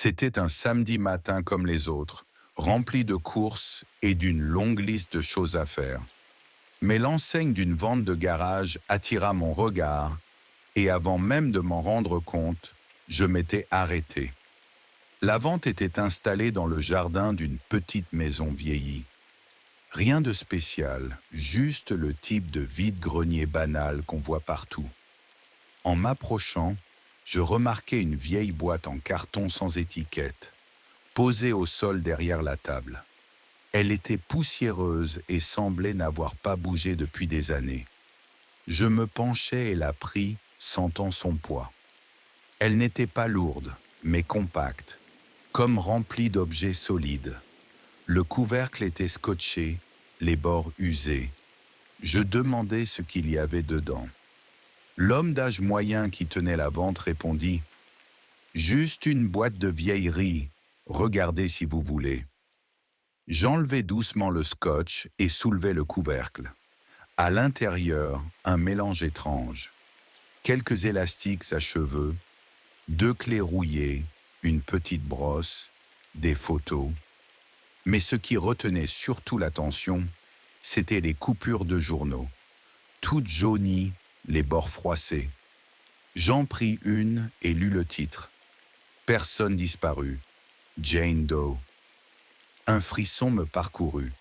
C'était un samedi matin comme les autres, rempli de courses et d'une longue liste de choses à faire. Mais l'enseigne d'une vente de garage attira mon regard et avant même de m'en rendre compte, je m'étais arrêté. La vente était installée dans le jardin d'une petite maison vieillie. Rien de spécial, juste le type de vide-grenier banal qu'on voit partout. En m'approchant, je remarquai une vieille boîte en carton sans étiquette, posée au sol derrière la table. Elle était poussiéreuse et semblait n'avoir pas bougé depuis des années. Je me penchai et la pris, sentant son poids. Elle n'était pas lourde, mais compacte, comme remplie d'objets solides. Le couvercle était scotché, les bords usés. Je demandai ce qu'il y avait dedans. L'homme d'âge moyen qui tenait la vente répondit « Juste une boîte de vieilleries, regardez si vous voulez ». J'enlevai doucement le scotch et soulevai le couvercle. À l'intérieur, un mélange étrange. Quelques élastiques à cheveux, 2 clés rouillées, une petite brosse, des photos. Mais ce qui retenait surtout l'attention, c'étaient les coupures de journaux. Toutes jaunies, les bords froissés. J'en pris une et lus le titre. Personne disparue. Jane Doe. Un frisson me parcourut.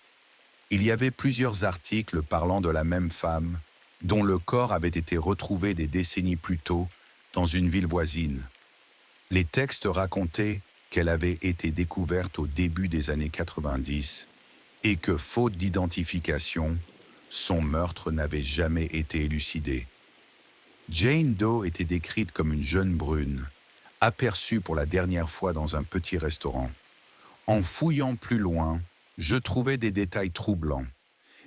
Il y avait plusieurs articles parlant de la même femme, dont le corps avait été retrouvé des décennies plus tôt dans une ville voisine. Les textes racontaient qu'elle avait été découverte au début des années 90 et que, faute d'identification, son meurtre n'avait jamais été élucidé. Jane Doe était décrite comme une jeune brune, aperçue pour la dernière fois dans un petit restaurant. En fouillant plus loin, je trouvais des détails troublants.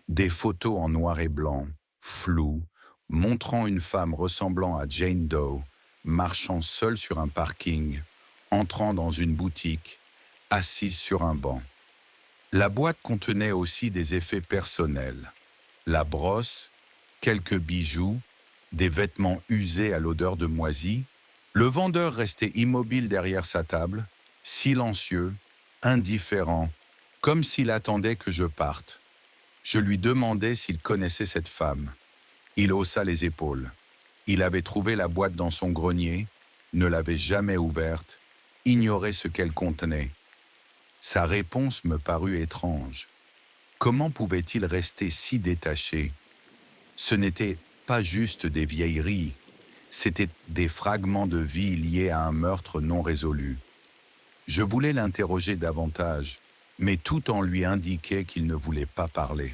Des photos en noir et blanc, floues, montrant une femme ressemblant à Jane Doe, marchant seule sur un parking, entrant dans une boutique, assise sur un banc. La boîte contenait aussi des effets personnels. La brosse, quelques bijoux, des vêtements usés à l'odeur de moisi. Le vendeur restait immobile derrière sa table, silencieux, indifférent, comme s'il attendait que je parte. Je lui demandai s'il connaissait cette femme. Il haussa les épaules. Il avait trouvé la boîte dans son grenier, ne l'avait jamais ouverte, ignorait ce qu'elle contenait. Sa réponse me parut étrange. Comment pouvait-il rester si détaché? Ce n'était pas juste des vieilleries, c'étaient des fragments de vie liés à un meurtre non résolu. Je voulais l'interroger davantage, mais tout en lui indiquait qu'il ne voulait pas parler.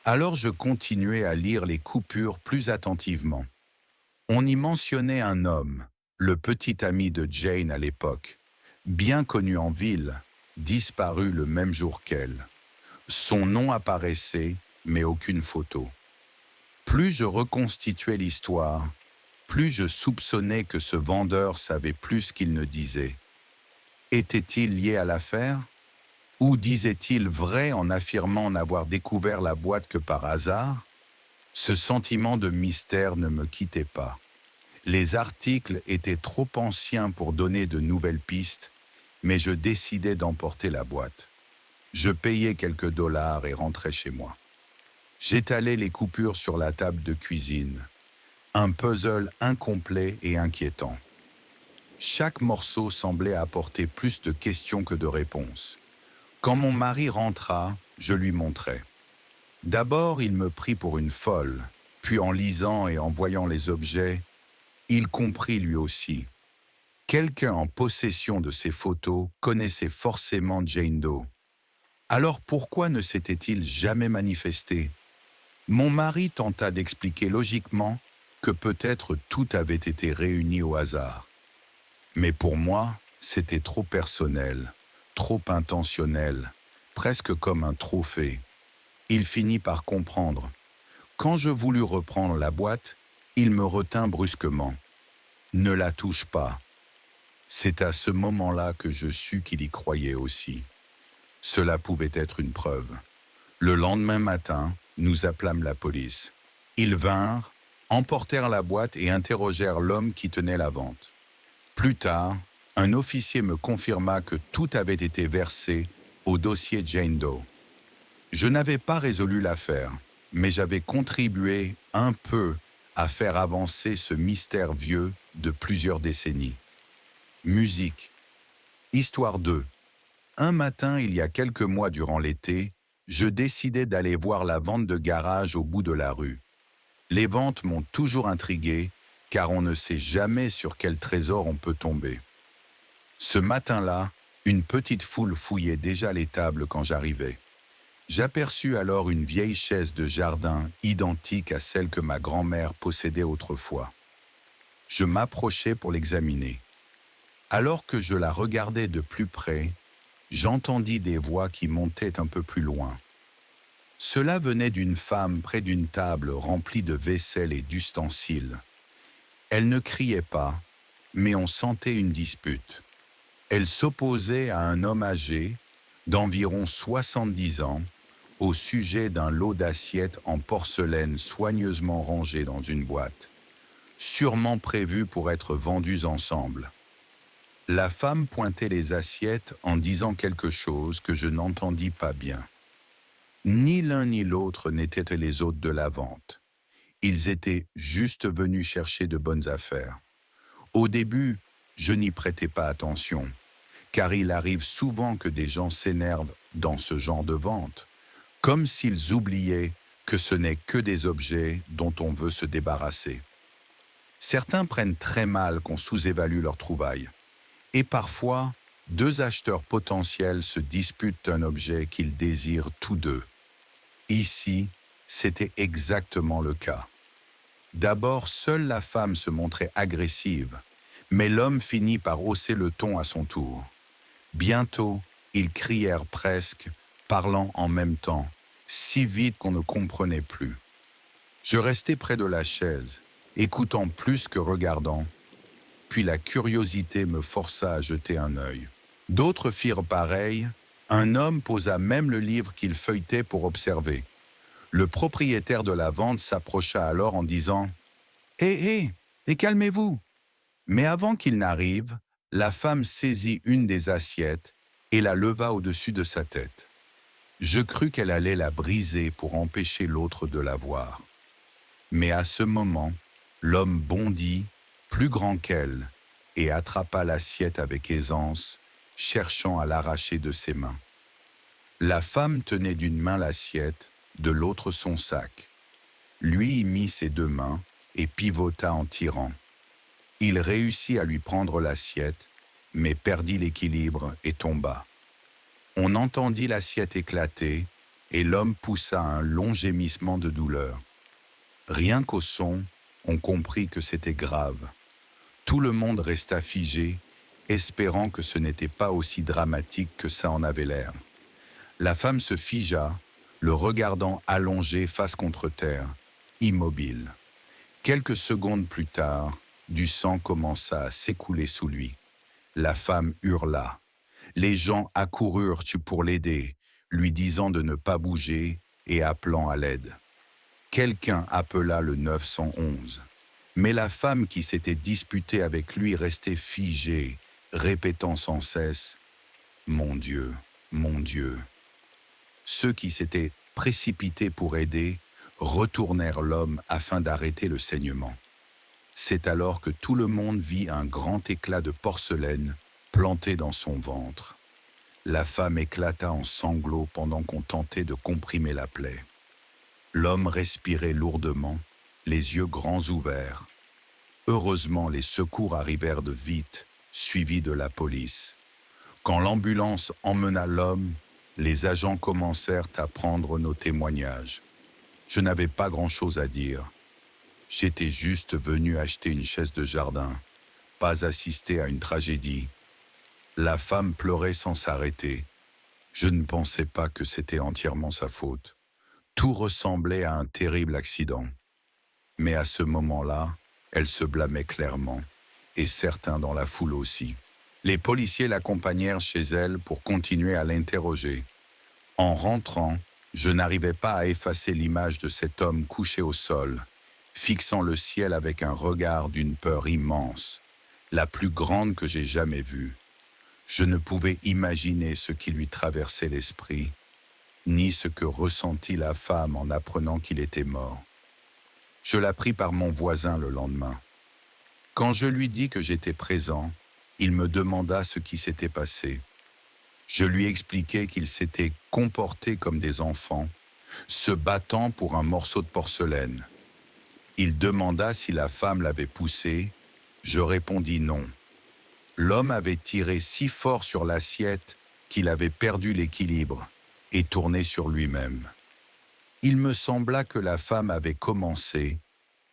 Alors je continuai à lire les coupures plus attentivement. On y mentionnait un homme, le petit ami de Jane à l'époque, bien connu en ville, disparu le même jour qu'elle. Son nom apparaissait, mais aucune photo. Plus je reconstituais l'histoire, plus je soupçonnais que ce vendeur savait plus qu'il ne disait. Était-il lié à l'affaire? Ou disait-il vrai en affirmant n'avoir découvert la boîte que par hasard? Ce sentiment de mystère ne me quittait pas. Les articles étaient trop anciens pour donner de nouvelles pistes, mais je décidai d'emporter la boîte. Je payai quelques dollars et rentrai chez moi. J'étalai les coupures sur la table de cuisine. Un puzzle incomplet et inquiétant. Chaque morceau semblait apporter plus de questions que de réponses. Quand mon mari rentra, je lui montrai. D'abord, il me prit pour une folle, puis en lisant et en voyant les objets, il comprit lui aussi. Quelqu'un en possession de ces photos connaissait forcément Jane Doe. Alors pourquoi ne s'était-il jamais manifesté? Mon mari tenta d'expliquer logiquement que peut-être tout avait été réuni au hasard. Mais pour moi, c'était trop personnel, trop intentionnel, presque comme un trophée. Il finit par comprendre. Quand je voulus reprendre la boîte, il me retint brusquement. « Ne la touche pas ». C'est à ce moment-là que je sus qu'il y croyait aussi. Cela pouvait être une preuve. Le lendemain matin, nous appelâmes la police. Ils vinrent, emportèrent la boîte et interrogèrent l'homme qui tenait la vente. Plus tard, Un officier me confirma que tout avait été versé au dossier Jane Doe. Je n'avais pas résolu l'affaire, mais j'avais contribué un peu à faire avancer ce mystère vieux de plusieurs décennies. Musique. Histoire 2. Un matin, il y a quelques mois durant l'été, je décidai d'aller voir la vente de garage au bout de la rue. Les ventes m'ont toujours intrigué, car on ne sait jamais sur quel trésor on peut tomber. Ce matin-là, une petite foule fouillait déjà les tables quand j'arrivais. J'aperçus alors une vieille chaise de jardin identique à celle que ma grand-mère possédait autrefois. Je m'approchai pour l'examiner. Alors que je la regardais de plus près, j'entendis des voix qui montaient un peu plus loin. Cela venait d'une femme près d'une table remplie de vaisselle et d'ustensiles. Elle ne criait pas, mais on sentait une dispute. Elle s'opposait à un homme âgé, d'environ 70 ans, au sujet d'un lot d'assiettes en porcelaine soigneusement rangées dans une boîte, sûrement prévues pour être vendues ensemble. La femme pointait les assiettes en disant quelque chose que je n'entendis pas bien. Ni l'un ni l'autre n'étaient les hôtes de la vente. Ils étaient juste venus chercher de bonnes affaires. Au début, je n'y prêtais pas attention, car il arrive souvent que des gens s'énervent dans ce genre de vente, comme s'ils oubliaient que ce n'est que des objets dont on veut se débarrasser. Certains prennent très mal qu'on sous-évalue leurs trouvailles, et parfois, deux acheteurs potentiels se disputent un objet qu'ils désirent tous deux. Ici, c'était exactement le cas. D'abord, seule la femme se montrait agressive, mais l'homme finit par hausser le ton à son tour. Bientôt, ils crièrent presque, parlant en même temps, si vite qu'on ne comprenait plus. Je restai près de la chaise, écoutant plus que regardant, puis la curiosité me força à jeter un œil. D'autres firent pareil, un homme posa même le livre qu'il feuilletait pour observer. Le propriétaire de la vente s'approcha alors en disant « et calmez-vous !» Mais avant qu'il n'arrive, la femme saisit une des assiettes et la leva au-dessus de sa tête. Je crus qu'elle allait la briser pour empêcher l'autre de la voir. Mais à ce moment, l'homme bondit, plus grand qu'elle, et attrapa l'assiette avec aisance, cherchant à l'arracher de ses mains. La femme tenait d'une main l'assiette, de l'autre son sac. Lui y mit ses deux mains et pivota en tirant. Il réussit à lui prendre l'assiette, mais perdit l'équilibre et tomba. On entendit l'assiette éclater et l'homme poussa un long gémissement de douleur. Rien qu'au son, on comprit que c'était grave. Tout le monde resta figé, espérant que ce n'était pas aussi dramatique que ça en avait l'air. La femme se figea, le regardant allongé face contre terre, immobile. Quelques secondes plus tard, du sang commença à s'écouler sous lui. La femme hurla. Les gens accoururent pour l'aider, lui disant de ne pas bouger et appelant à l'aide. Quelqu'un appela le 911. Mais la femme qui s'était disputée avec lui restait figée, répétant sans cesse « Mon Dieu, mon Dieu ». Ceux qui s'étaient précipités pour aider retournèrent l'homme afin d'arrêter le saignement. C'est alors que tout le monde vit un grand éclat de porcelaine planté dans son ventre. La femme éclata en sanglots pendant qu'on tentait de comprimer la plaie. L'homme respirait lourdement, les yeux grands ouverts. Heureusement, les secours arrivèrent de vite, suivis de la police. Quand l'ambulance emmena l'homme, les agents commencèrent à prendre nos témoignages. Je n'avais pas grand-chose à dire. J'étais juste venu acheter une chaise de jardin, pas assister à une tragédie. La femme pleurait sans s'arrêter. Je ne pensais pas que c'était entièrement sa faute. Tout ressemblait à un terrible accident. Mais à ce moment-là, elle se blâmait clairement, et certains dans la foule aussi. Les policiers l'accompagnèrent chez elle pour continuer à l'interroger. En rentrant, je n'arrivais pas à effacer l'image de cet homme couché au sol, fixant le ciel avec un regard d'une peur immense. la plus grande que j'ai jamais vue. Je ne pouvais imaginer ce qui lui traversait l'esprit, ni ce que ressentit la femme en apprenant qu'il était mort. Je l'appris par mon voisin le lendemain. Quand je lui dis que j'étais présent, il me demanda ce qui s'était passé. Je lui expliquai qu'ils s'étaient comportés comme des enfants, se battant pour un morceau de porcelaine. Il demanda si la femme l'avait poussé. Je répondis non. L'homme avait tiré si fort sur l'assiette qu'il avait perdu l'équilibre et tourné sur lui-même. Il me sembla que la femme avait commencé,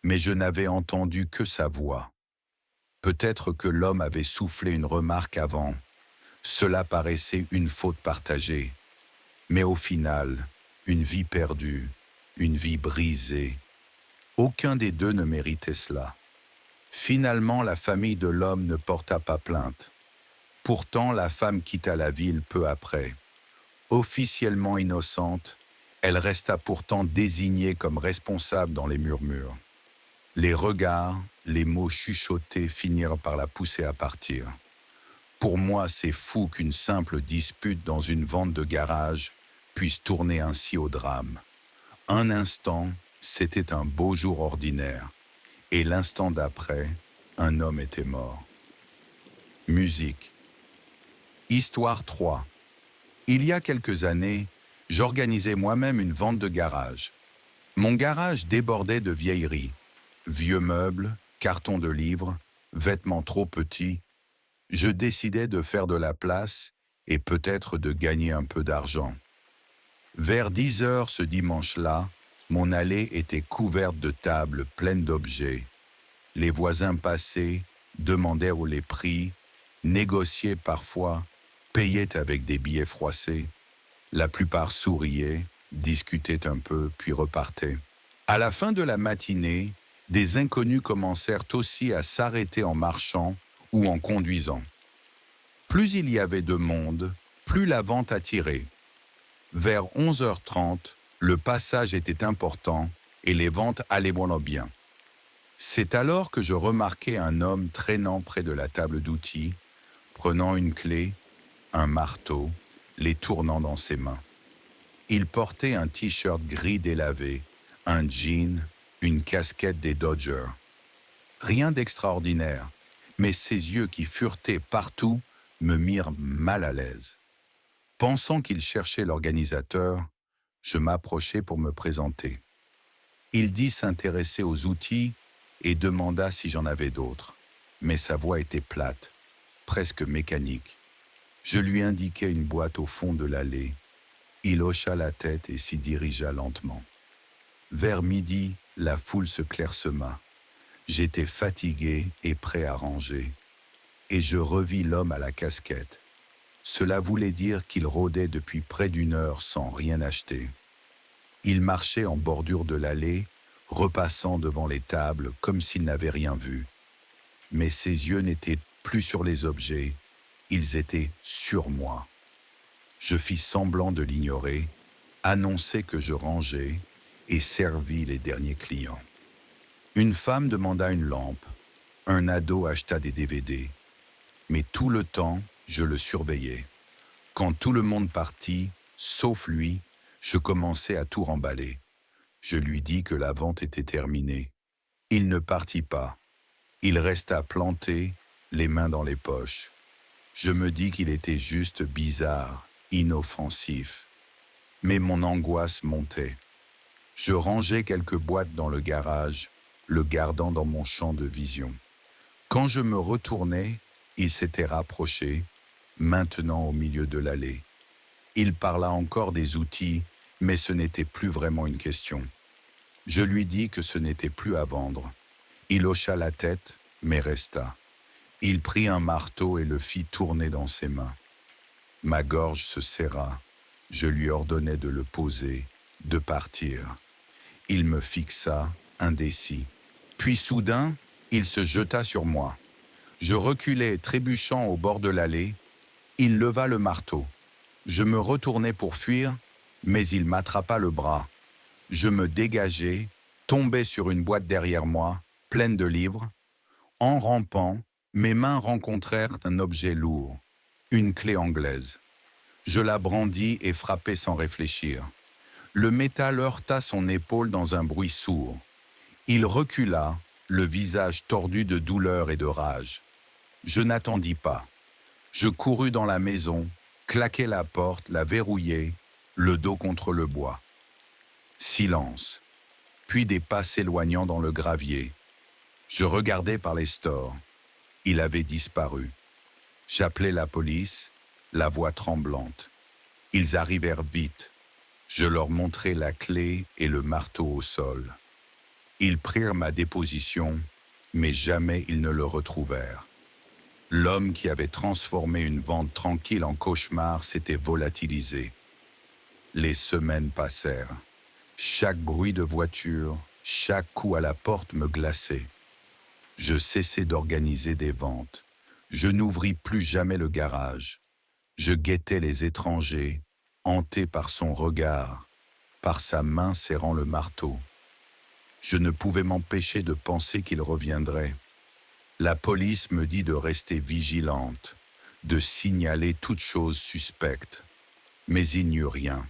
mais je n'avais entendu que sa voix. Peut-être que l'homme avait soufflé une remarque avant. Cela paraissait une faute partagée. Mais au final, une vie perdue, une vie brisée. Aucun des deux ne méritait cela. Finalement, la famille de l'homme ne porta pas plainte. Pourtant, la femme quitta la ville peu après. Officiellement innocente, elle resta pourtant désignée comme responsable dans les murmures. Les regards, les mots chuchotés finirent par la pousser à partir. Pour moi, c'est fou qu'une simple dispute dans une vente de garage puisse tourner ainsi au drame. Un instant, c'était un beau jour ordinaire, et l'instant d'après, un homme était mort. Musique. Histoire 3. Il y a quelques années, j'organisais moi-même une vente de garage. Mon garage débordait de vieilleries. Vieux meubles, cartons de livres, vêtements trop petits. Je décidais de faire de la place et peut-être de gagner un peu d'argent. Vers 10 heures ce dimanche-là, mon allée était couverte de tables pleines d'objets. Les voisins passaient, demandaient les prix, négociaient parfois, payaient avec des billets froissés. La plupart souriaient, discutaient un peu, puis repartaient. À la fin de la matinée, des inconnus commencèrent aussi à s'arrêter en marchant ou en conduisant. Plus il y avait de monde, plus la vente attirait. Vers 11h30, le passage était important et les ventes allaient bien. C'est alors que je remarquai un homme traînant près de la table d'outils, prenant une clé, un marteau, les tournant dans ses mains. Il portait un t-shirt gris délavé, un jean, une casquette des Dodgers. Rien d'extraordinaire, mais ses yeux qui furetaient partout me mirent mal à l'aise. Pensant qu'il cherchait l'organisateur, je m'approchai pour me présenter. Il dit s'intéresser aux outils et demanda si j'en avais d'autres, mais sa voix était plate, presque mécanique. Je lui indiquai une boîte au fond de l'allée. Il hocha la tête et s'y dirigea lentement. Vers midi, la foule se clairsema. J'étais fatigué et prêt à ranger. Et je revis l'homme à la casquette. Cela voulait dire qu'il rôdait depuis près d'une heure sans rien acheter. Il marchait en bordure de l'allée, repassant devant les tables comme s'il n'avait rien vu. Mais ses yeux n'étaient plus sur les objets, ils étaient sur moi. Je fis semblant de l'ignorer, annonçai que je rangeais et servis les derniers clients. Une femme demanda une lampe, un ado acheta des DVD. Mais tout le temps, je le surveillais. Quand tout le monde partit, sauf lui, je commençai à tout remballer. Je lui dis que la vente était terminée. Il ne partit pas. Il resta planté, les mains dans les poches. Je me dis qu'il était juste bizarre, inoffensif. Mais mon angoisse montait. Je rangeais quelques boîtes dans le garage, le gardant dans mon champ de vision. Quand je me retournai, il s'était rapproché, maintenant au milieu de l'allée. Il parla encore des outils, mais ce n'était plus vraiment une question. Je lui dis que ce n'était plus à vendre. Il hocha la tête, mais resta. Il prit un marteau et le fit tourner dans ses mains. Ma gorge se serra. Je lui ordonnai de le poser, de partir. Il me fixa, indécis. Puis soudain, il se jeta sur moi. Je reculai, trébuchant au bord de l'allée. Il leva le marteau. Je me retournai pour fuir, mais il m'attrapa le bras. Je me dégageai, tombai sur une boîte derrière moi, pleine de livres. En rampant, Mes mains rencontrèrent un objet lourd, une clé anglaise. Je la brandis et frappai sans réfléchir. Le métal heurta son épaule dans un bruit sourd. Il recula, le visage tordu de douleur et de rage. Je n'attendis pas. Je courus dans la maison, claquai la porte, la verrouillai, le dos contre le bois. Silence, puis des pas s'éloignant dans le gravier. Je regardais par les stores. Il avait disparu. J'appelai la police, la voix tremblante. Ils arrivèrent vite. Je leur montrai la clé et le marteau au sol. Ils prirent ma déposition, mais jamais ils ne le retrouvèrent. L'homme qui avait transformé une vente tranquille en cauchemar s'était volatilisé. Les semaines passèrent. Chaque bruit de voiture, chaque coup à la porte me glaçait. Je cessai d'organiser des ventes. Je n'ouvris plus jamais le garage. Je guettais les étrangers, hanté par son regard, par sa main serrant le marteau. Je ne pouvais m'empêcher de penser qu'il reviendrait. La police me dit de rester vigilante, de signaler toute chose suspecte. Mais il n'y eut rien.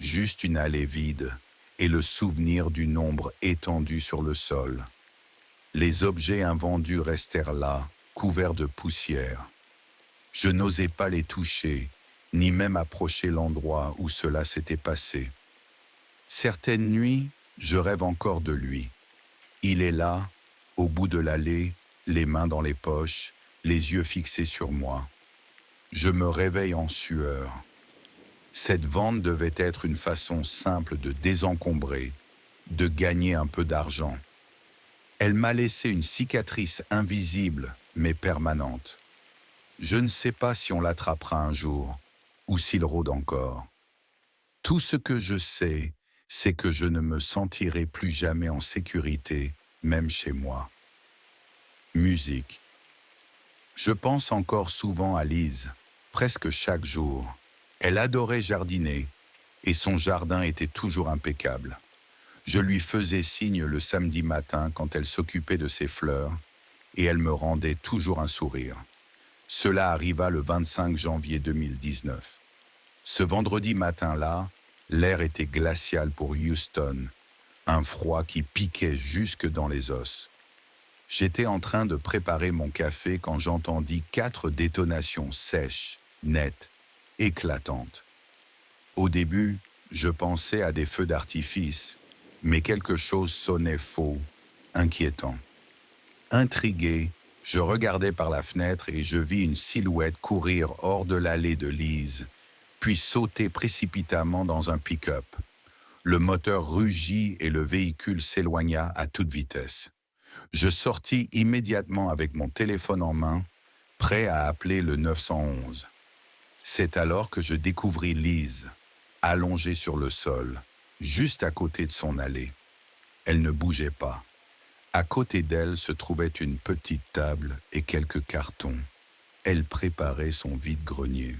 Juste une allée vide et le souvenir d'une ombre étendue sur le sol. Les objets invendus restèrent là, couverts de poussière. Je n'osais pas les toucher, ni même approcher l'endroit où cela s'était passé. Certaines nuits, je rêve encore de lui. Il est là, au bout de l'allée, les mains dans les poches, les yeux fixés sur moi. Je me réveille en sueur. Cette vente devait être une façon simple de désencombrer, de gagner un peu d'argent. Elle m'a laissé une cicatrice invisible, mais permanente. Je ne sais pas si on l'attrapera un jour, ou s'il rôde encore. Tout ce que je sais, c'est que je ne me sentirai plus jamais en sécurité, même chez moi. Musique. Je pense encore souvent à Lise, presque chaque jour. Elle adorait jardiner, et son jardin était toujours impeccable. Je lui faisais signe le samedi matin quand elle s'occupait de ses fleurs, et elle me rendait toujours un sourire. Cela arriva le 25 janvier 2019. Ce vendredi matin-là, l'air était glacial pour Houston, un froid qui piquait jusque dans les os. J'étais en train de préparer mon café quand j'entendis 4 détonations sèches, nettes, éclatantes. Au début, je pensais à des feux d'artifice, mais quelque chose sonnait faux, inquiétant. Intrigué, je regardai par la fenêtre et je vis une silhouette courir hors de l'allée de Lise, puis sauter précipitamment dans un pick-up. Le moteur rugit et le véhicule s'éloigna à toute vitesse. Je sortis immédiatement avec mon téléphone en main, prêt à appeler le 911. C'est alors que je découvris Lise, allongée sur le sol, juste à côté de son allée. Elle ne bougeait pas. À côté d'elle se trouvait une petite table et quelques cartons. Elle préparait son vide-grenier.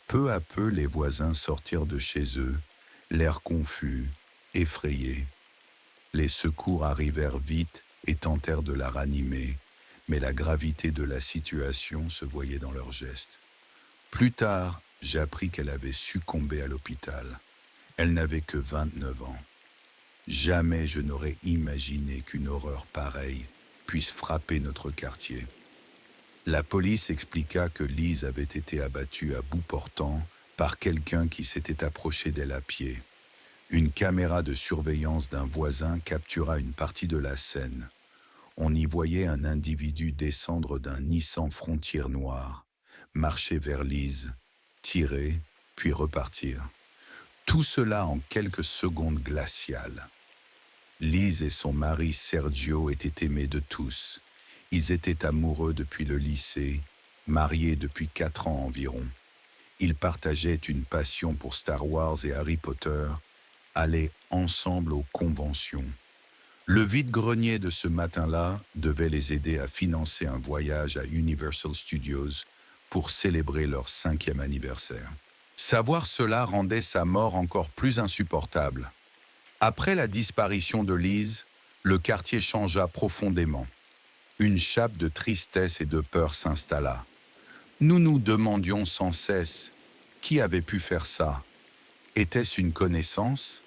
Peu à peu, les voisins sortirent de chez eux, l'air confus, effrayés. Les secours arrivèrent vite et tentèrent de la ranimer, mais la gravité de la situation se voyait dans leurs gestes. Plus tard, j'appris qu'elle avait succombé à l'hôpital. Elle n'avait que 29 ans. Jamais je n'aurais imaginé qu'une horreur pareille puisse frapper notre quartier. La police expliqua que Lise avait été abattue à bout portant par quelqu'un qui s'était approché d'elle à pied. Une caméra de surveillance d'un voisin captura une partie de la scène. On y voyait un individu descendre d'un Nissan Frontier noir, marcher vers Lise, tirer, puis repartir. Tout cela en quelques secondes glaciales. Lise et son mari Sergio étaient aimés de tous. Ils étaient amoureux depuis le lycée, mariés depuis 4 ans environ. Ils partageaient une passion pour Star Wars et Harry Potter, allaient ensemble aux conventions. Le vide-grenier de ce matin-là devait les aider à financer un voyage à Universal Studios pour célébrer leur 5e anniversaire. Savoir cela rendait sa mort encore plus insupportable. Après la disparition de Lise, le quartier changea profondément. Une chape de tristesse et de peur s'installa. Nous nous demandions sans cesse qui avait pu faire ça. Était-ce une connaissance?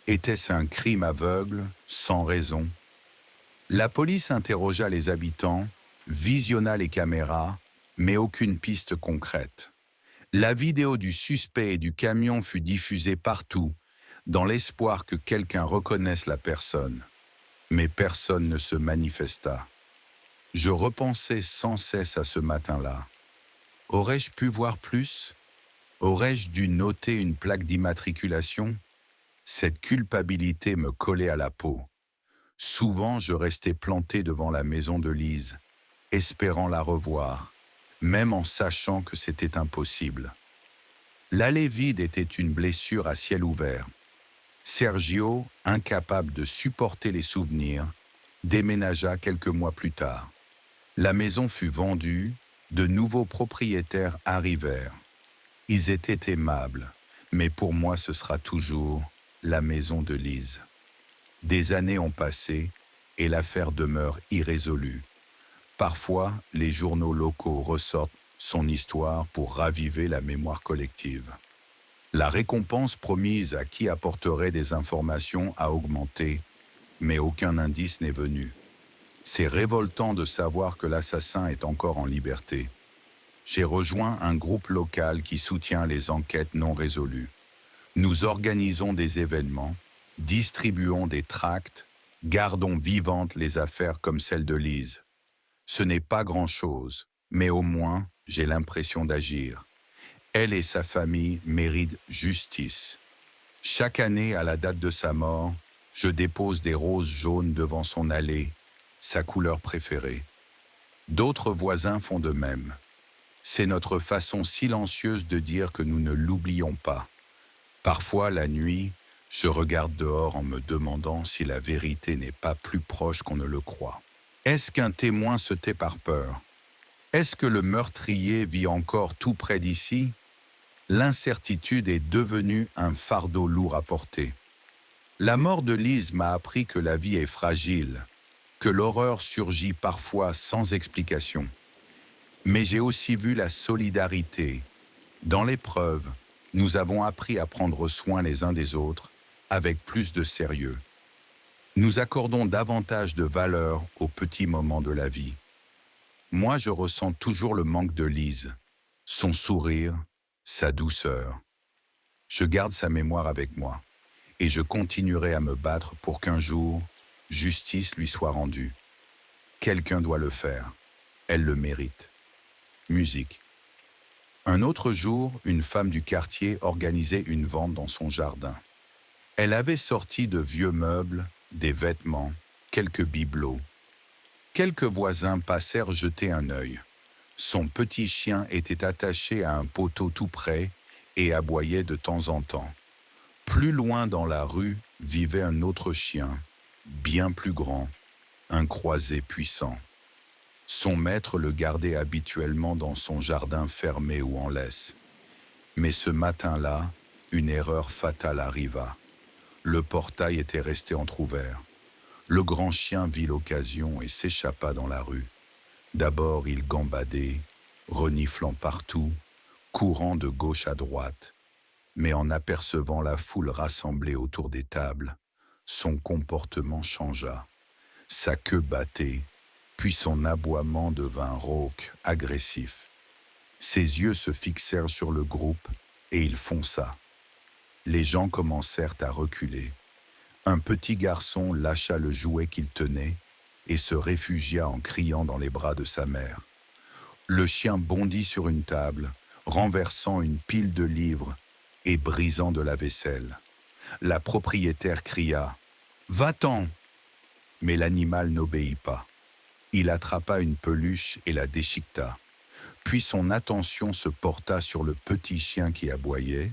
Était-ce un crime aveugle, sans raison? La police interrogea les habitants, visionna les caméras, mais aucune piste concrète. La vidéo du suspect et du camion fut diffusée partout, dans l'espoir que quelqu'un reconnaisse la personne. Mais personne ne se manifesta. Je repensais sans cesse à ce matin-là. Aurais-je pu voir plus? Aurais-je dû noter une plaque d'immatriculation? Cette culpabilité me collait à la peau. Souvent, je restais planté devant la maison de Lise, espérant la revoir, même en sachant que c'était impossible. L'allée vide était une blessure à ciel ouvert. Sergio, incapable de supporter les souvenirs, déménagea quelques mois plus tard. La maison fut vendue, de nouveaux propriétaires arrivèrent. Ils étaient aimables, mais pour moi ce sera toujours la maison de Lise. Des années ont passé et l'affaire demeure irrésolue. Parfois, les journaux locaux ressortent son histoire pour raviver la mémoire collective. La récompense promise à qui apporterait des informations a augmenté, mais aucun indice n'est venu. C'est révoltant de savoir que l'assassin est encore en liberté. J'ai rejoint un groupe local qui soutient les enquêtes non résolues. Nous organisons des événements, distribuons des tracts, gardons vivantes les affaires comme celle de Lise. Ce n'est pas grand-chose, mais au moins, j'ai l'impression d'agir. Elle et sa famille méritent justice. Chaque année, à la date de sa mort, je dépose des roses jaunes devant son allée, sa couleur préférée. D'autres voisins font de même. C'est notre façon silencieuse de dire que nous ne l'oublions pas. Parfois, la nuit, je regarde dehors en me demandant si la vérité n'est pas plus proche qu'on ne le croit. Est-ce qu'un témoin se tait par peur? Est-ce que le meurtrier vit encore tout près d'ici? L'incertitude est devenue un fardeau lourd à porter. La mort de Lise m'a appris que la vie est fragile, que l'horreur surgit parfois sans explication. Mais j'ai aussi vu la solidarité. Dans l'épreuve, nous avons appris à prendre soin les uns des autres avec plus de sérieux. Nous accordons davantage de valeur aux petits moments de la vie. Moi, je ressens toujours le manque de Lise, son sourire, sa douceur. Je garde sa mémoire avec moi et je continuerai à me battre pour qu'un jour, justice lui soit rendue. Quelqu'un doit le faire. Elle le mérite. Musique. Un autre jour, une femme du quartier organisait une vente dans son jardin. Elle avait sorti de vieux meubles, des vêtements, quelques bibelots. Quelques voisins passèrent jeter un œil. Son petit chien était attaché à un poteau tout près et aboyait de temps en temps. Plus loin dans la rue vivait un autre chien, bien plus grand, un croisé puissant. Son maître le gardait habituellement dans son jardin fermé ou en laisse. Mais ce matin-là, une erreur fatale arriva. Le portail était resté entrouvert. Le grand chien vit l'occasion et s'échappa dans la rue. D'abord, il gambadait, reniflant partout, courant de gauche à droite. Mais en apercevant la foule rassemblée autour des tables, son comportement changea. Sa queue battait, puis son aboiement devint rauque, agressif. Ses yeux se fixèrent sur le groupe et il fonça. Les gens commencèrent à reculer. Un petit garçon lâcha le jouet qu'il tenait et se réfugia en criant dans les bras de sa mère. Le chien bondit sur une table, renversant une pile de livres et brisant de la vaisselle. La propriétaire cria « Va-t'en !» Mais l'animal n'obéit pas. Il attrapa une peluche et la déchiqueta. Puis son attention se porta sur le petit chien qui aboyait.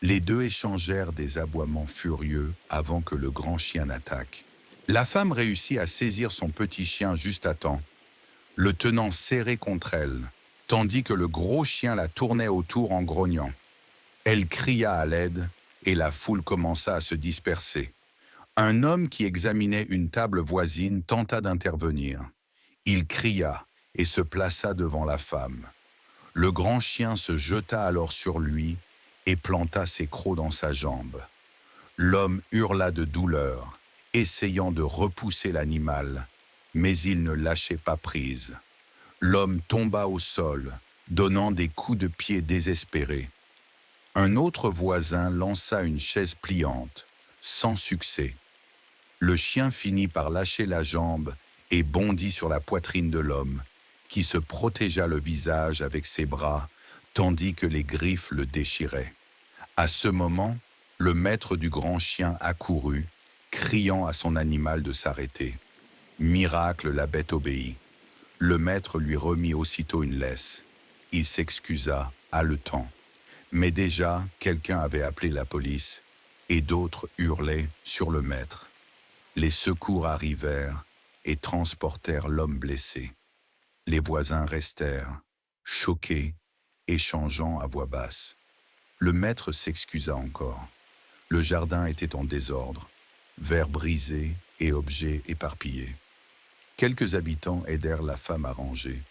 Les deux échangèrent des aboiements furieux avant que le grand chien n'attaque. La femme réussit à saisir son petit chien juste à temps, le tenant serré contre elle, tandis que le gros chien la tournait autour en grognant. Elle cria à l'aide et la foule commença à se disperser. Un homme qui examinait une table voisine tenta d'intervenir. Il cria et se plaça devant la femme. Le grand chien se jeta alors sur lui et planta ses crocs dans sa jambe. L'homme hurla de douleur, essayant de repousser l'animal, mais il ne lâchait pas prise. L'homme tomba au sol, donnant des coups de pied désespérés. Un autre voisin lança une chaise pliante, sans succès. Le chien finit par lâcher la jambe et bondit sur la poitrine de l'homme, qui se protégea le visage avec ses bras, tandis que les griffes le déchiraient. À ce moment, le maître du grand chien accourut, criant à son animal de s'arrêter. Miracle, la bête obéit. Le maître lui remit aussitôt une laisse. Il s'excusa, haletant. Mais déjà, quelqu'un avait appelé la police, et d'autres hurlaient sur le maître. Les secours arrivèrent et transportèrent l'homme blessé. Les voisins restèrent, choqués, échangeant à voix basse. Le maître s'excusa encore. Le jardin était en désordre, verres brisés et objets éparpillés. Quelques habitants aidèrent la femme à ranger,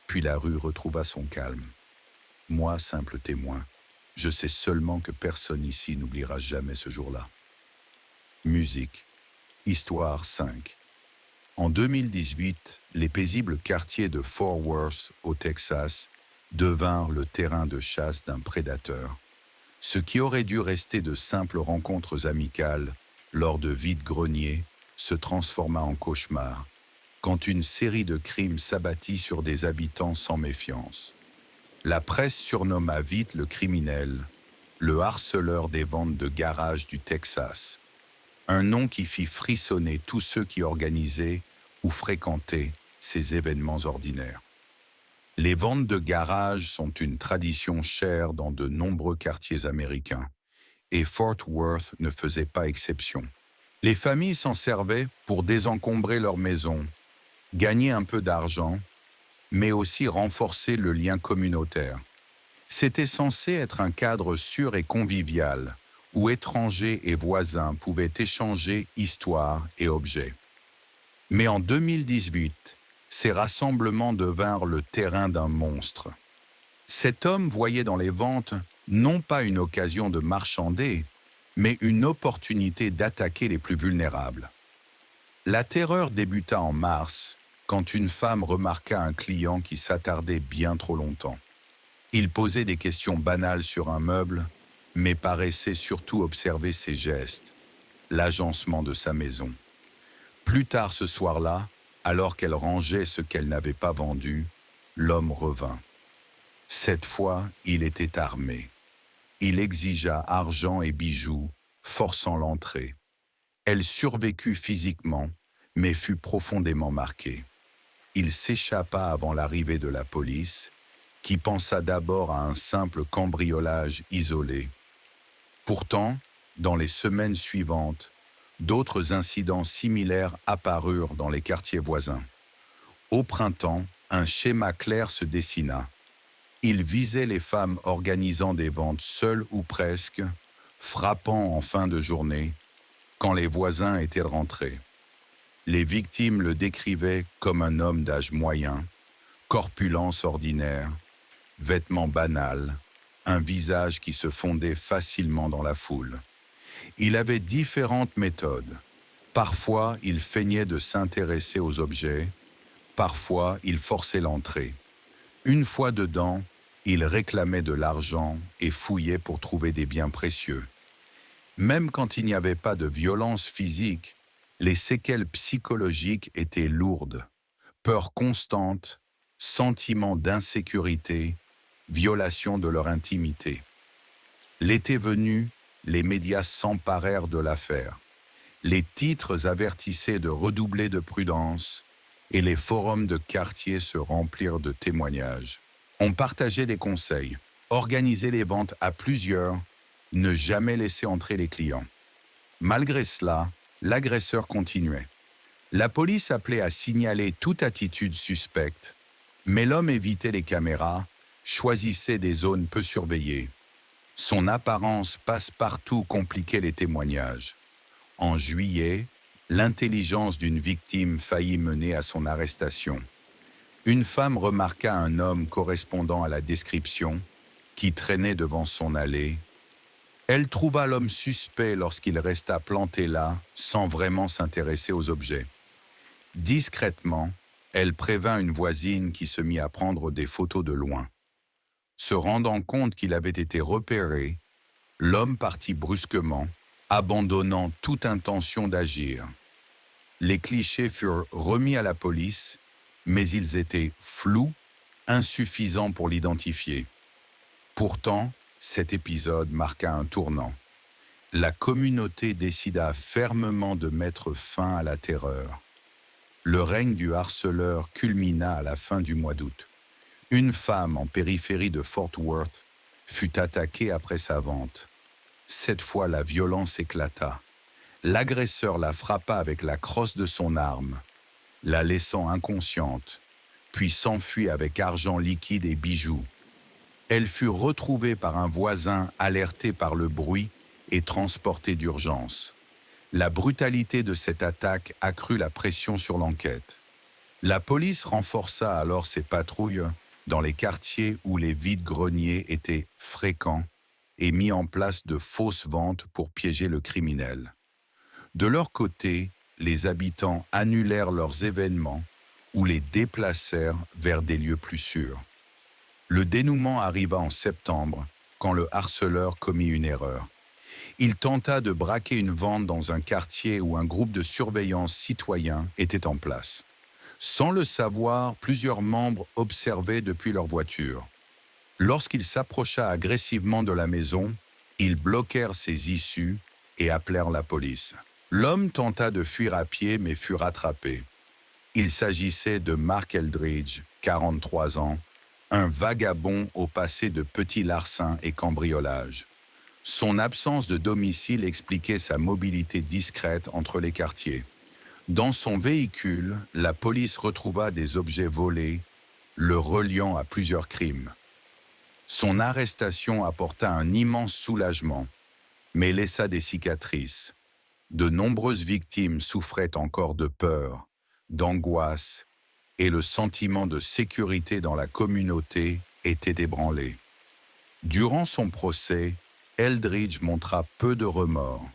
puis la rue retrouva son calme. Moi, simple témoin, je sais seulement que personne ici n'oubliera jamais ce jour-là. Musique. Histoire 5. En 2018, les paisibles quartiers de Fort Worth, au Texas, devinrent le terrain de chasse d'un prédateur. Ce qui aurait dû rester de simples rencontres amicales lors de vide-greniers se transforma en cauchemar, quand une série de crimes s'abattit sur des habitants sans méfiance. La presse surnomma vite le criminel, le harceleur des ventes de garages du Texas, un nom qui fit frissonner tous ceux qui organisaient ou fréquentaient ces événements ordinaires. Les ventes de garages sont une tradition chère dans de nombreux quartiers américains, et Fort Worth ne faisait pas exception. Les familles s'en servaient pour désencombrer leurs maisons, gagner un peu d'argent, mais aussi renforcer le lien communautaire. C'était censé être un cadre sûr et convivial, où étrangers et voisins pouvaient échanger histoires et objets. Mais en 2018, ces rassemblements devinrent le terrain d'un monstre. Cet homme voyait dans les ventes non pas une occasion de marchander, mais une opportunité d'attaquer les plus vulnérables. La terreur débuta en mars, quand une femme remarqua un client qui s'attardait bien trop longtemps. Il posait des questions banales sur un meuble, mais paraissait surtout observer ses gestes, l'agencement de sa maison. Plus tard ce soir-là, alors qu'elle rangeait ce qu'elle n'avait pas vendu, l'homme revint. Cette fois, il était armé. Il exigea argent et bijoux, forçant l'entrée. Elle survécut physiquement, mais fut profondément marquée. Il s'échappa avant l'arrivée de la police, qui pensa d'abord à un simple cambriolage isolé. Pourtant, dans les semaines suivantes, d'autres incidents similaires apparurent dans les quartiers voisins. Au printemps, un schéma clair se dessina. Il visait les femmes organisant des ventes seules ou presque, frappant en fin de journée, quand les voisins étaient rentrés. Les victimes le décrivaient comme un homme d'âge moyen, corpulence ordinaire, vêtements banals, un visage qui se fondait facilement dans la foule. Il avait différentes méthodes. Parfois, il feignait de s'intéresser aux objets, parfois, il forçait l'entrée. Une fois dedans, il réclamait de l'argent et fouillait pour trouver des biens précieux. Même quand il n'y avait pas de violence physique, les séquelles psychologiques étaient lourdes. Peur constante, sentiment d'insécurité, violation de leur intimité. L'été venu, les médias s'emparèrent de l'affaire. Les titres avertissaient de redoubler de prudence et les forums de quartier se remplirent de témoignages. On partageait des conseils, organiser les ventes à plusieurs, ne jamais laisser entrer les clients. Malgré cela, l'agresseur continuait. La police appelait à signaler toute attitude suspecte, mais l'homme évitait les caméras, choisissait des zones peu surveillées. Son apparence passe-partout compliquait les témoignages. En juillet, L'intelligence d'une victime faillit mener à son arrestation. Une femme remarqua un homme correspondant à la description qui traînait devant son allée. Elle trouva l'homme suspect lorsqu'il resta planté là, sans vraiment s'intéresser aux objets. Discrètement, elle prévint une voisine qui se mit à prendre des photos de loin. Se rendant compte qu'il avait été repéré, l'homme partit brusquement, abandonnant toute intention d'agir. Les clichés furent remis à la police, mais ils étaient flous, insuffisants pour l'identifier. Pourtant, cet épisode marqua un tournant. La communauté décida fermement de mettre fin à la terreur. Le règne du harceleur culmina à la fin du mois d'août. Une femme en périphérie de Fort Worth fut attaquée après sa vente. Cette fois, la violence éclata. L'agresseur la frappa avec la crosse de son arme, la laissant inconsciente, puis s'enfuit avec argent liquide et bijoux. Elle fut retrouvée par un voisin alerté par le bruit et transportée d'urgence. La brutalité de cette attaque accrut la pression sur l'enquête. La police renforça alors ses patrouilles dans les quartiers où les vides-greniers étaient fréquents et mit en place de fausses ventes pour piéger le criminel. De leur côté, les habitants annulèrent leurs événements ou les déplacèrent vers des lieux plus sûrs. Le dénouement arriva en septembre, quand le harceleur commit une erreur. Il tenta de braquer une vente dans un quartier où un groupe de surveillance citoyen était en place. Sans le savoir, plusieurs membres observaient depuis leur voiture. Lorsqu'il s'approcha agressivement de la maison, ils bloquèrent ses issues et appelèrent la police. L'homme tenta de fuir à pied mais fut rattrapé. Il s'agissait de Mark Eldridge, 43 ans, un vagabond au passé de petits larcins et cambriolages. Son absence de domicile expliquait sa mobilité discrète entre les quartiers. Dans son véhicule, la police retrouva des objets volés, le reliant à plusieurs crimes. Son arrestation apporta un immense soulagement, mais laissa des cicatrices. De nombreuses victimes souffraient encore de peur, d'angoisse, et le sentiment de sécurité dans la communauté était ébranlé. Durant son procès, Eldridge montra peu de remords.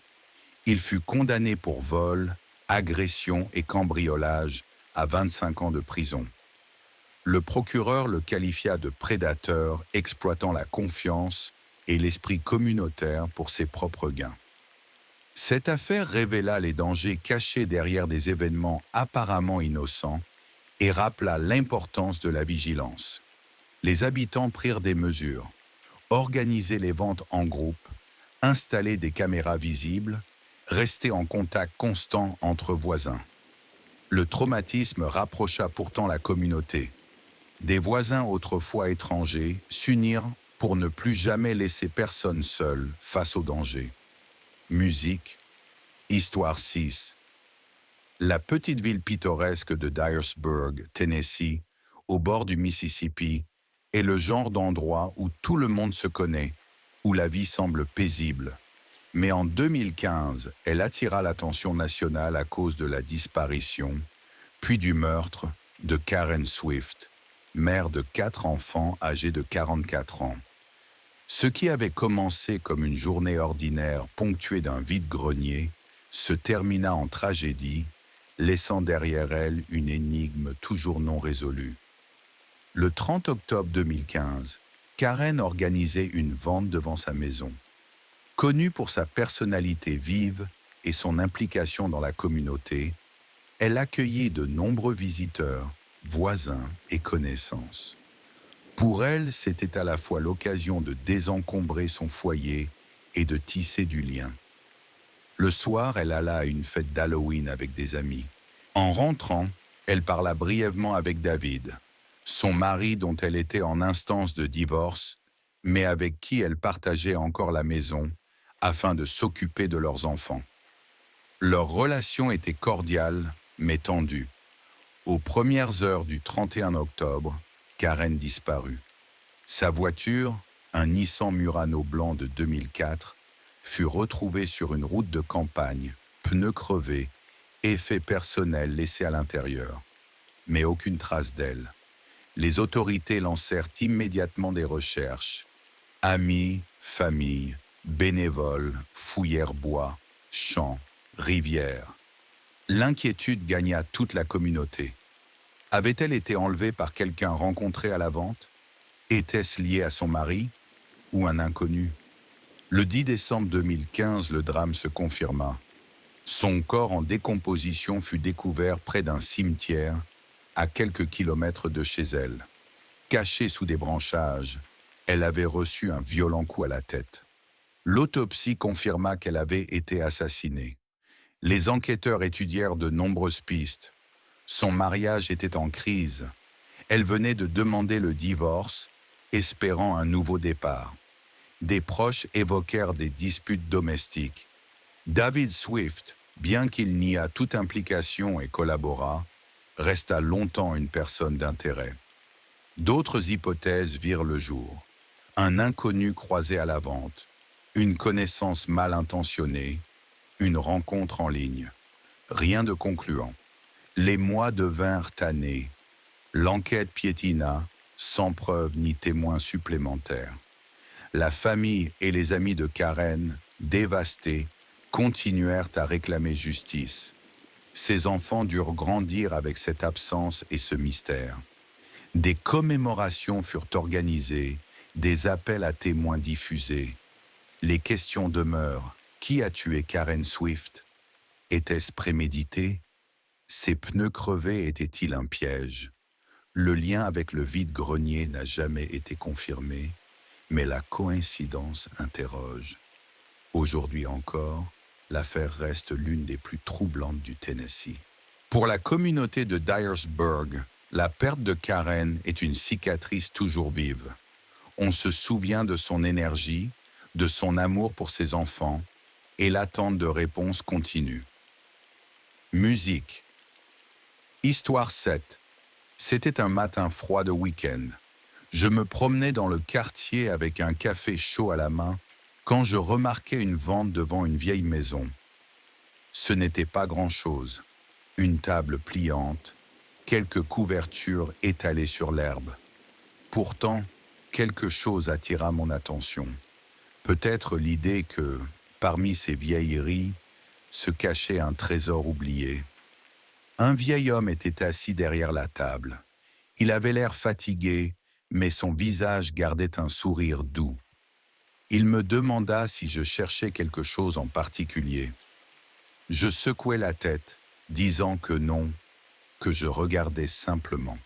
Il fut condamné pour vol, agression et cambriolage à 25 ans de prison. Le procureur le qualifia de prédateur exploitant la confiance et l'esprit communautaire pour ses propres gains. Cette affaire révéla les dangers cachés derrière des événements apparemment innocents et rappela l'importance de la vigilance. Les habitants prirent des mesures, organiser les ventes en groupe, installer des caméras visibles, rester en contact constant entre voisins. Le traumatisme rapprocha pourtant la communauté. Des voisins autrefois étrangers s'unirent pour ne plus jamais laisser personne seul face au danger. Musique, Histoire 6. La petite ville pittoresque de Dyersburg, Tennessee, au bord du Mississippi, est le genre d'endroit où tout le monde se connaît, où la vie semble paisible. Mais en 2015, elle attira l'attention nationale à cause de la disparition, puis du meurtre de Karen Swift, mère de 4 enfants âgés de 44 ans. Ce qui avait commencé comme une journée ordinaire ponctuée d'un vide-grenier se termina en tragédie, laissant derrière elle une énigme toujours non résolue. Le 30 octobre 2015, Karen organisait une vente devant sa maison. Connue pour sa personnalité vive et son implication dans la communauté, elle accueillit de nombreux visiteurs, voisins et connaissances. Pour elle, c'était à la fois l'occasion de désencombrer son foyer et de tisser du lien. Le soir, elle alla à une fête d'Halloween avec des amis. En rentrant, elle parla brièvement avec David, son mari dont elle était en instance de divorce, mais avec qui elle partageait encore la maison, afin de s'occuper de leurs enfants. Leur relation était cordiale, mais tendue. Aux premières heures du 31 octobre, Karen disparut. Sa voiture, un Nissan Murano blanc de 2004, fut retrouvée sur une route de campagne, pneus crevés Effet personnel laissé à l'intérieur, mais aucune trace d'elle. Les autorités lancèrent immédiatement des recherches. Amis, famille, bénévoles fouillèrent bois, champs, rivières. L'inquiétude gagna toute la communauté. Avait-elle été enlevée par quelqu'un rencontré à la vente? Était-ce lié à son mari ou un inconnu? Le 10 décembre 2015, le drame se confirma. Son corps en décomposition fut découvert près d'un cimetière, à quelques kilomètres de chez elle. Cachée sous des branchages, elle avait reçu un violent coup à la tête. L'autopsie confirma qu'elle avait été assassinée. Les enquêteurs étudièrent de nombreuses pistes. Son mariage était en crise. Elle venait de demander le divorce, espérant un nouveau départ. Des proches évoquèrent des disputes domestiques. David Swift, bien qu'il niât toute implication et collabora, resta longtemps une personne d'intérêt. D'autres hypothèses virent le jour. Un inconnu croisé à la vente, une connaissance mal intentionnée, une rencontre en ligne. Rien de concluant. Les mois devinrent années. L'enquête piétina, sans preuve ni témoins supplémentaires. La famille et les amis de Karen, dévastés, continuèrent à réclamer justice. Ses enfants durent grandir avec cette absence et ce mystère. Des commémorations furent organisées, des appels à témoins diffusés. Les questions demeurent. Qui a tué Karen Swift? Était-ce prémédité? Ses pneus crevés étaient-ils un piège? Le lien avec le vide-grenier n'a jamais été confirmé, mais la coïncidence interroge. Aujourd'hui encore, l'affaire reste l'une des plus troublantes du Tennessee. Pour la communauté de Dyersburg, la perte de Karen est une cicatrice toujours vive. On se souvient de son énergie, de son amour pour ses enfants, et l'attente de réponses continue. Musique. Histoire 7. C'était un matin froid de week-end. Je me promenais dans le quartier avec un café chaud à la main quand je remarquai une vente devant une vieille maison. Ce n'était pas grand-chose. Une table pliante, quelques couvertures étalées sur l'herbe. Pourtant, quelque chose attira mon attention. Peut-être l'idée que, parmi ces vieilleries, se cachait un trésor oublié. Un vieil homme était assis derrière la table. Il avait l'air fatigué, mais son visage gardait un sourire doux. Il me demanda si je cherchais quelque chose en particulier. Je secouai la tête, disant que non, que je regardais simplement.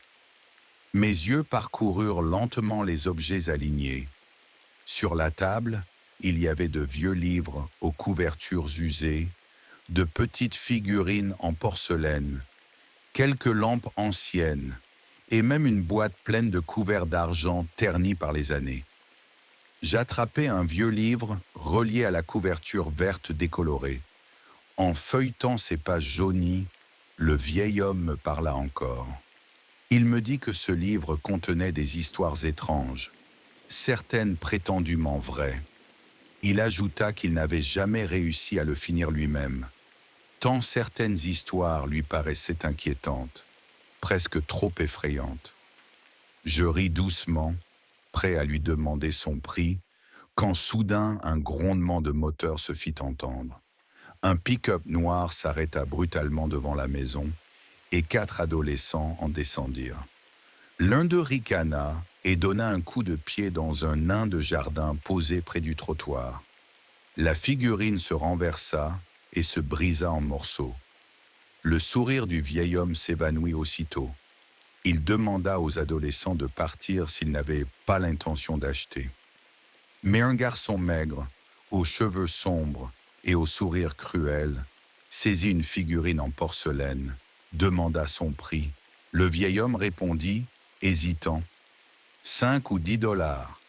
Mes yeux parcoururent lentement les objets alignés. Sur la table, il y avait de vieux livres aux couvertures usées, de petites figurines en porcelaine, quelques lampes anciennes et même une boîte pleine de couverts d'argent ternis par les années. J'attrapai un vieux livre relié à la couverture verte décolorée. En feuilletant ses pages jaunies, le vieil homme me parla encore. Il me dit que ce livre contenait des histoires étranges, certaines prétendument vraies. Il ajouta qu'il n'avait jamais réussi à le finir lui-même, tant certaines histoires lui paraissaient inquiétantes, presque trop effrayantes. Je ris doucement, prêt à lui demander son prix, quand soudain un grondement de moteur se fit entendre. Un pick-up noir s'arrêta brutalement devant la maison et 4 adolescents en descendirent. L'un d'eux ricana et donna un coup de pied dans un nain de jardin posé près du trottoir. La figurine se renversa et se brisa en morceaux. Le sourire du vieil homme s'évanouit aussitôt. Il demanda aux adolescents de partir s'ils n'avaient pas l'intention d'acheter. Mais un garçon maigre, aux cheveux sombres et au sourire cruel, saisit une figurine en porcelaine, demanda son prix. Le vieil homme répondit, hésitant, 5 ou 10 dollars.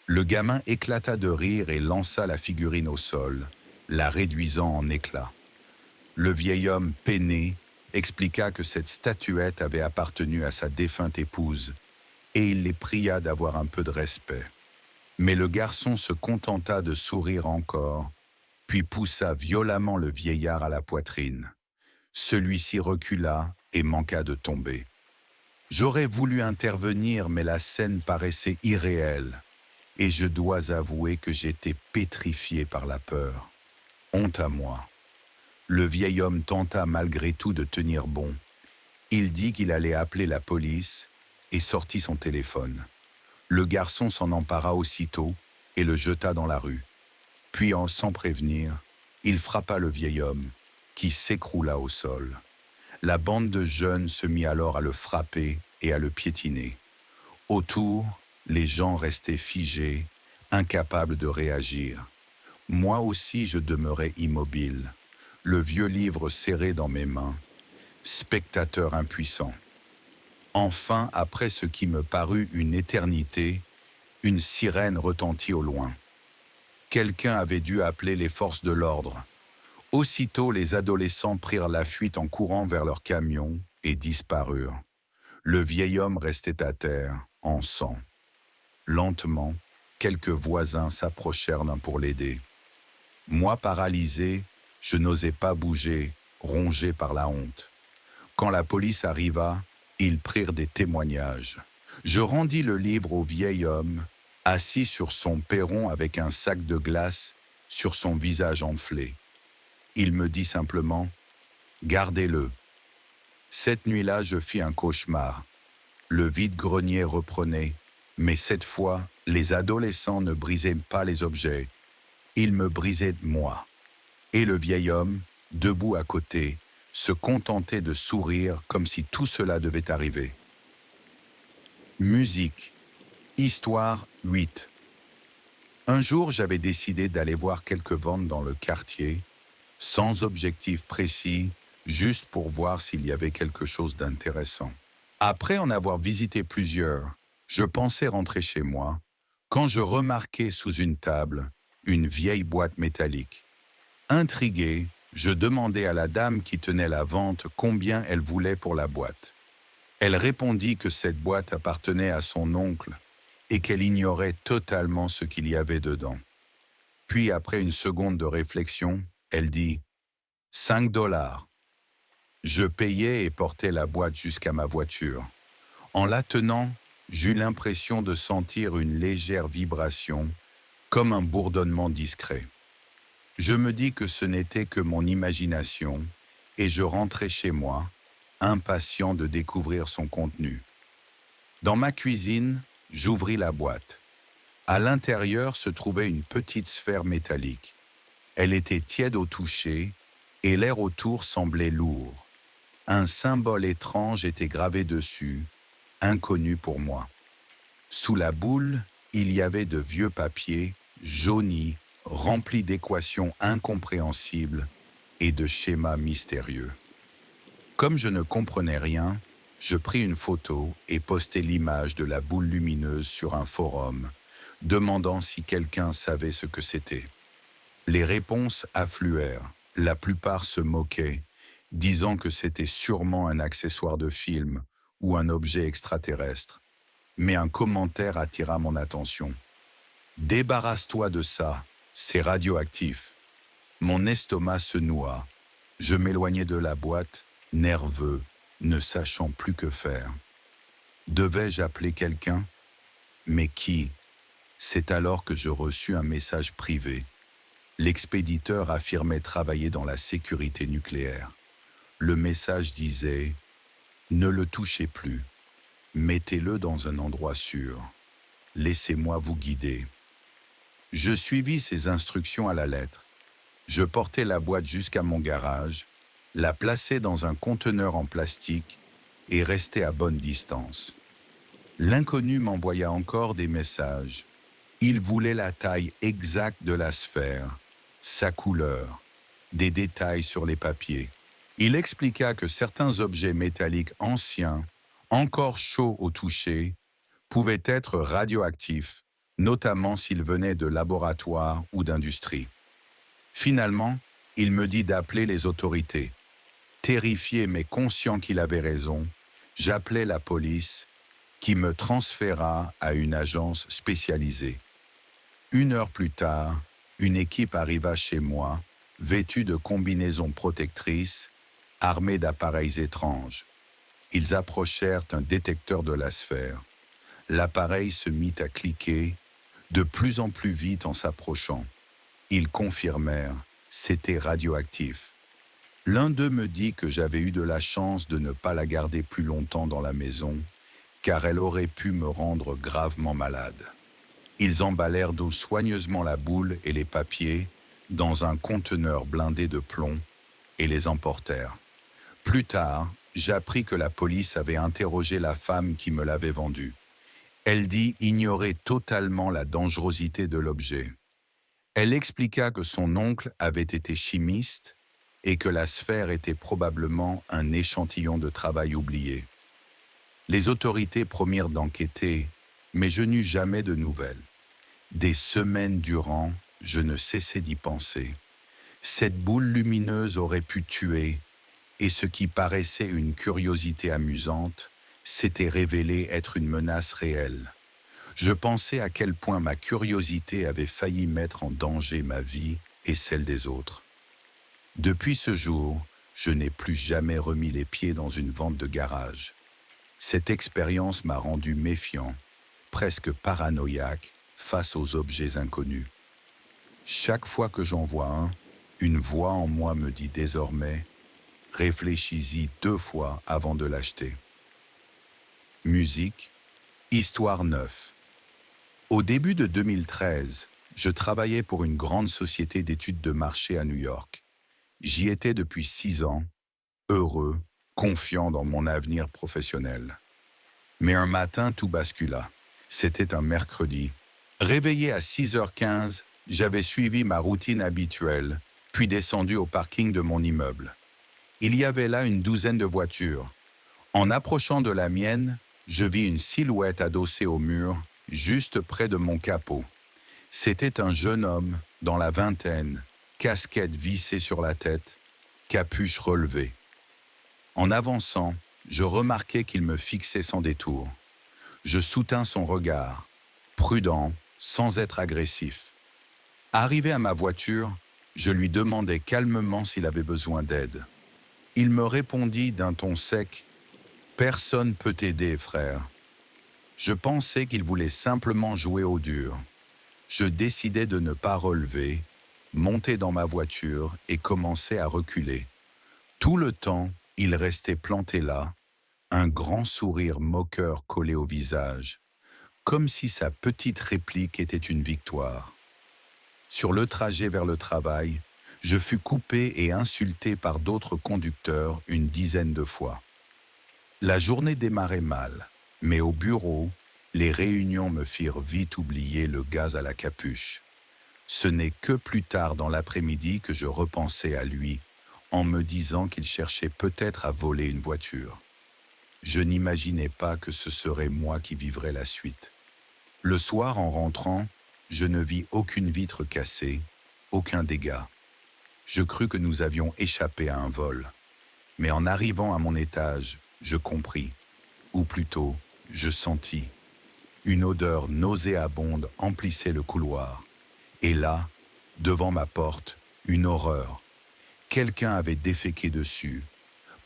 Le gamin éclata de rire et lança la figurine au sol, la réduisant en éclats. Le vieil homme, peiné, expliqua que cette statuette avait appartenu à sa défunte épouse, et il les pria d'avoir un peu de respect. Mais le garçon se contenta de sourire encore, puis poussa violemment le vieillard à la poitrine. Celui-ci recula et manqua de tomber. J'aurais voulu intervenir, mais la scène paraissait irréelle, et je dois avouer que j'étais pétrifié par la peur. Honte à moi. Le vieil homme tenta malgré tout de tenir bon. Il dit qu'il allait appeler la police et sortit son téléphone. Le garçon s'en empara aussitôt et le jeta dans la rue. Puis, sans prévenir, il frappa le vieil homme, qui s'écroula au sol. La bande de jeunes se mit alors à le frapper et à le piétiner. Autour, les gens restaient figés, incapables de réagir. Moi aussi, je demeurais immobile, le vieux livre serré dans mes mains, spectateur impuissant. Enfin, après ce qui me parut une éternité, une sirène retentit au loin. Quelqu'un avait dû appeler les forces de l'ordre. Aussitôt, les adolescents prirent la fuite en courant vers leur camion et disparurent. Le vieil homme restait à terre, en sang. Lentement, quelques voisins s'approchèrent d'un pour l'aider. Moi, paralysé, je n'osais pas bouger, rongé par la honte. Quand la police arriva, ils prirent des témoignages. Je rendis le livre au vieil homme, assis sur son perron avec un sac de glace sur son visage enflé. Il me dit simplement « Gardez-le ». Cette nuit-là, je fis un cauchemar. Le vide-grenier reprenait, mais cette fois, les adolescents ne brisaient pas les objets. Ils me brisaient moi. Et le vieil homme, debout à côté, se contentait de sourire comme si tout cela devait arriver. Musique. Histoire 8. Un jour, j'avais décidé d'aller voir quelques ventes dans le quartier, sans objectif précis, juste pour voir s'il y avait quelque chose d'intéressant. Après en avoir visité plusieurs, je pensais rentrer chez moi, quand je remarquai sous une table une vieille boîte métallique. Intrigué, je demandai à la dame qui tenait la vente combien elle voulait pour la boîte. Elle répondit que cette boîte appartenait à son oncle et qu'elle ignorait totalement ce qu'il y avait dedans. Puis, après une seconde de réflexion, elle dit « 5 $. Je payai et portai la boîte jusqu'à ma voiture. En la tenant, j'eus l'impression de sentir une légère vibration, comme un bourdonnement discret. Je me dis que ce n'était que mon imagination et je rentrai chez moi, impatient de découvrir son contenu. Dans ma cuisine, j'ouvris la boîte. À l'intérieur se trouvait une petite sphère métallique. Elle était tiède au toucher et l'air autour semblait lourd. Un symbole étrange était gravé dessus, inconnu pour moi. Sous la boule, il y avait de vieux papiers, jaunis, remplis d'équations incompréhensibles et de schémas mystérieux. Comme je ne comprenais rien, je pris une photo et postai l'image de la boule lumineuse sur un forum, demandant si quelqu'un savait ce que c'était. Les réponses affluèrent, la plupart se moquaient, disant que c'était sûrement un accessoire de film ou un objet extraterrestre. Mais un commentaire attira mon attention. « Débarrasse-toi de ça, c'est radioactif. » Mon estomac se noua. Je m'éloignai de la boîte, nerveux, ne sachant plus que faire. Devais-je appeler quelqu'un? Mais qui? C'est alors que je reçus un message privé. L'expéditeur affirmait travailler dans la sécurité nucléaire. Le message disait « Ne le touchez plus. Mettez-le dans un endroit sûr. Laissez-moi vous guider. » Je suivis ces instructions à la lettre. Je portai la boîte jusqu'à mon garage, la plaçai dans un conteneur en plastique et restai à bonne distance. L'inconnu m'envoya encore des messages. Il voulait la taille exacte de la sphère, sa couleur, des détails sur les papiers. Il expliqua que certains objets métalliques anciens, encore chauds au toucher, pouvaient être radioactifs, notamment s'ils venaient de laboratoires ou d'industries. Finalement, il me dit d'appeler les autorités. Terrifié mais conscient qu'il avait raison, j'appelai la police, qui me transféra à une agence spécialisée. 1 heure plus tard, une équipe arriva chez moi, vêtue de combinaisons protectrices, armés d'appareils étranges. Ils approchèrent un détecteur de la sphère. L'appareil se mit à cliquer, de plus en plus vite en s'approchant. Ils confirmèrent, c'était radioactif. L'un d'eux me dit que j'avais eu de la chance de ne pas la garder plus longtemps dans la maison, car elle aurait pu me rendre gravement malade. Ils emballèrent d'eau soigneusement la boule et les papiers dans un conteneur blindé de plomb et les emportèrent. Plus tard, j'appris que la police avait interrogé la femme qui me l'avait vendue. Elle dit ignorer totalement la dangerosité de l'objet. Elle expliqua que son oncle avait été chimiste et que la sphère était probablement un échantillon de travail oublié. Les autorités promirent d'enquêter, mais je n'eus jamais de nouvelles. Des semaines durant, je ne cessais d'y penser. Cette boule lumineuse aurait pu tuer, et ce qui paraissait une curiosité amusante s'était révélé être une menace réelle. Je pensais à quel point ma curiosité avait failli mettre en danger ma vie et celle des autres. Depuis ce jour, je n'ai plus jamais remis les pieds dans une vente de garage. Cette expérience m'a rendu méfiant, presque paranoïaque, face aux objets inconnus. Chaque fois que j'en vois un, une voix en moi me dit désormais « Réfléchis-y 2 fois avant de l'acheter ». Musique, Histoire 9. Au début de 2013, je travaillais pour une grande société d'études de marché à New York. J'y étais depuis 6 ans, heureux, confiant dans mon avenir professionnel. Mais un matin, tout bascula. C'était un mercredi. Réveillé à 6h15, j'avais suivi ma routine habituelle, puis descendu au parking de mon immeuble. Il y avait là une douzaine de voitures. En approchant de la mienne, je vis une silhouette adossée au mur, juste près de mon capot. C'était un jeune homme, dans la vingtaine, casquette vissée sur la tête, capuche relevée. En avançant, je remarquai qu'il me fixait sans détour. Je soutins son regard, prudent, sans être agressif. Arrivé à ma voiture, je lui demandai calmement s'il avait besoin d'aide. Il me répondit d'un ton sec « Personne peut t'aider, frère ». Je pensais qu'il voulait simplement jouer au dur. Je décidai de ne pas relever, montai dans ma voiture et commençai à reculer. Tout le temps, il restait planté là, un grand sourire moqueur collé au visage, comme si sa petite réplique était une victoire. Sur le trajet vers le travail, je fus coupé et insulté par d'autres conducteurs une dizaine de fois. La journée démarrait mal, mais au bureau, les réunions me firent vite oublier le gaz à la capuche. Ce n'est que plus tard dans l'après-midi que je repensais à lui, en me disant qu'il cherchait peut-être à voler une voiture. Je n'imaginais pas que ce serait moi qui vivrais la suite. Le soir, en rentrant, je ne vis aucune vitre cassée, aucun dégât. Je crus que nous avions échappé à un vol. Mais en arrivant à mon étage, je compris, ou plutôt, je sentis. Une odeur nauséabonde emplissait le couloir. Et là, devant ma porte, une horreur. Quelqu'un avait déféqué dessus.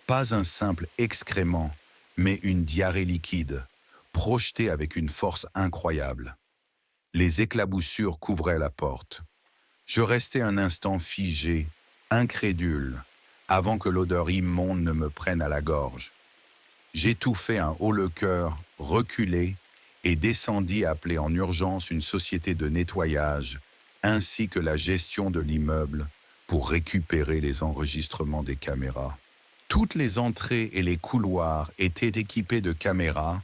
Pas un simple excrément, mais une diarrhée liquide, projetée avec une force incroyable. Les éclaboussures couvraient la porte. Je restai un instant figé, incrédule, avant que l'odeur immonde ne me prenne à la gorge. J'étouffai un haut-le-cœur, reculai et descendis appeler en urgence une société de nettoyage ainsi que la gestion de l'immeuble pour récupérer les enregistrements des caméras. Toutes les entrées et les couloirs étaient équipés de caméras.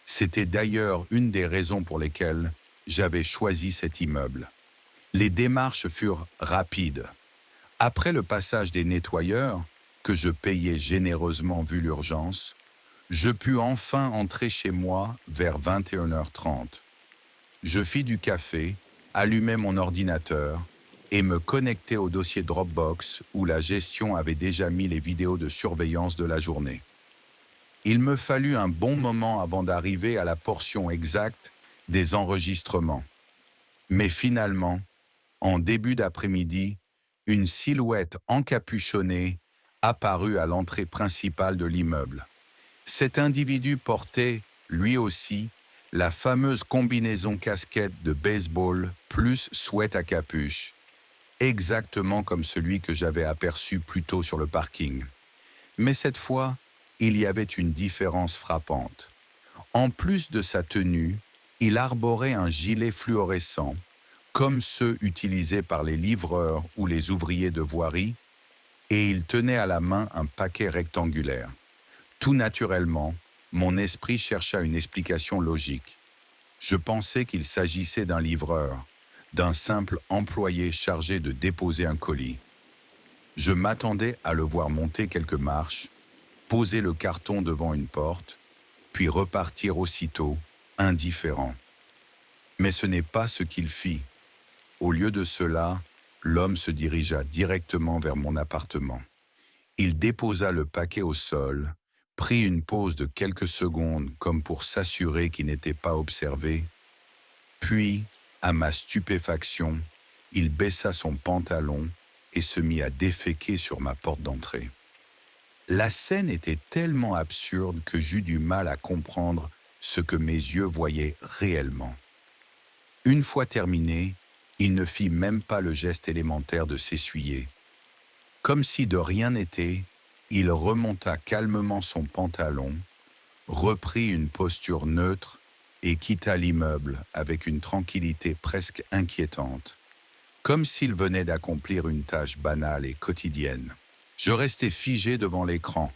C'était d'ailleurs une des raisons pour lesquelles j'avais choisi cet immeuble. Les démarches furent rapides. Après le passage des nettoyeurs, que je payais généreusement vu l'urgence, je pus enfin entrer chez moi vers 21h30. Je fis du café, allumai mon ordinateur et me connectai au dossier Dropbox où la gestion avait déjà mis les vidéos de surveillance de la journée. Il me fallut un bon moment avant d'arriver à la portion exacte des enregistrements. Mais finalement, en début d'après-midi, une silhouette encapuchonnée apparut à l'entrée principale de l'immeuble. Cet individu portait, lui aussi, la fameuse combinaison casquette de baseball plus sweat à capuche, exactement comme celui que j'avais aperçu plus tôt sur le parking. Mais cette fois, il y avait une différence frappante. En plus de sa tenue, il arborait un gilet fluorescent, comme ceux utilisés par les livreurs ou les ouvriers de voirie, et il tenait à la main un paquet rectangulaire. Tout naturellement, mon esprit chercha une explication logique. Je pensais qu'il s'agissait d'un livreur, d'un simple employé chargé de déposer un colis. Je m'attendais à le voir monter quelques marches, poser le carton devant une porte, puis repartir aussitôt, indifférent. Mais ce n'est pas ce qu'il fit. Au lieu de cela, l'homme se dirigea directement vers mon appartement. Il déposa le paquet au sol, prit une pause de quelques secondes comme pour s'assurer qu'il n'était pas observé, puis, à ma stupéfaction, il baissa son pantalon et se mit à déféquer sur ma porte d'entrée. La scène était tellement absurde que j'eus du mal à comprendre ce que mes yeux voyaient réellement. Une fois terminé, il ne fit même pas le geste élémentaire de s'essuyer. Comme si de rien n'était, il remonta calmement son pantalon, reprit une posture neutre et quitta l'immeuble avec une tranquillité presque inquiétante, comme s'il venait d'accomplir une tâche banale et quotidienne. Je restais figé devant l'écran,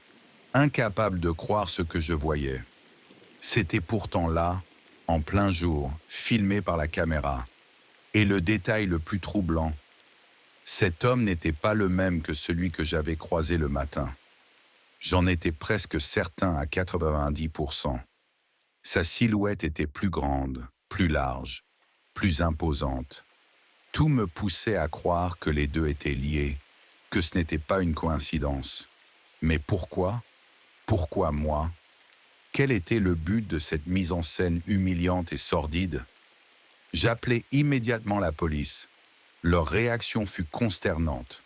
incapable de croire ce que je voyais. C'était pourtant là, en plein jour, filmé par la caméra. Et le détail le plus troublant, cet homme n'était pas le même que celui que j'avais croisé le matin. J'en étais presque certain à 90%. Sa silhouette était plus grande, plus large, plus imposante. Tout me poussait à croire que les deux étaient liés, que ce n'était pas une coïncidence. Mais pourquoi? Pourquoi moi? Quel était le but de cette mise en scène humiliante et sordide? J'appelai immédiatement la police. Leur réaction fut consternante.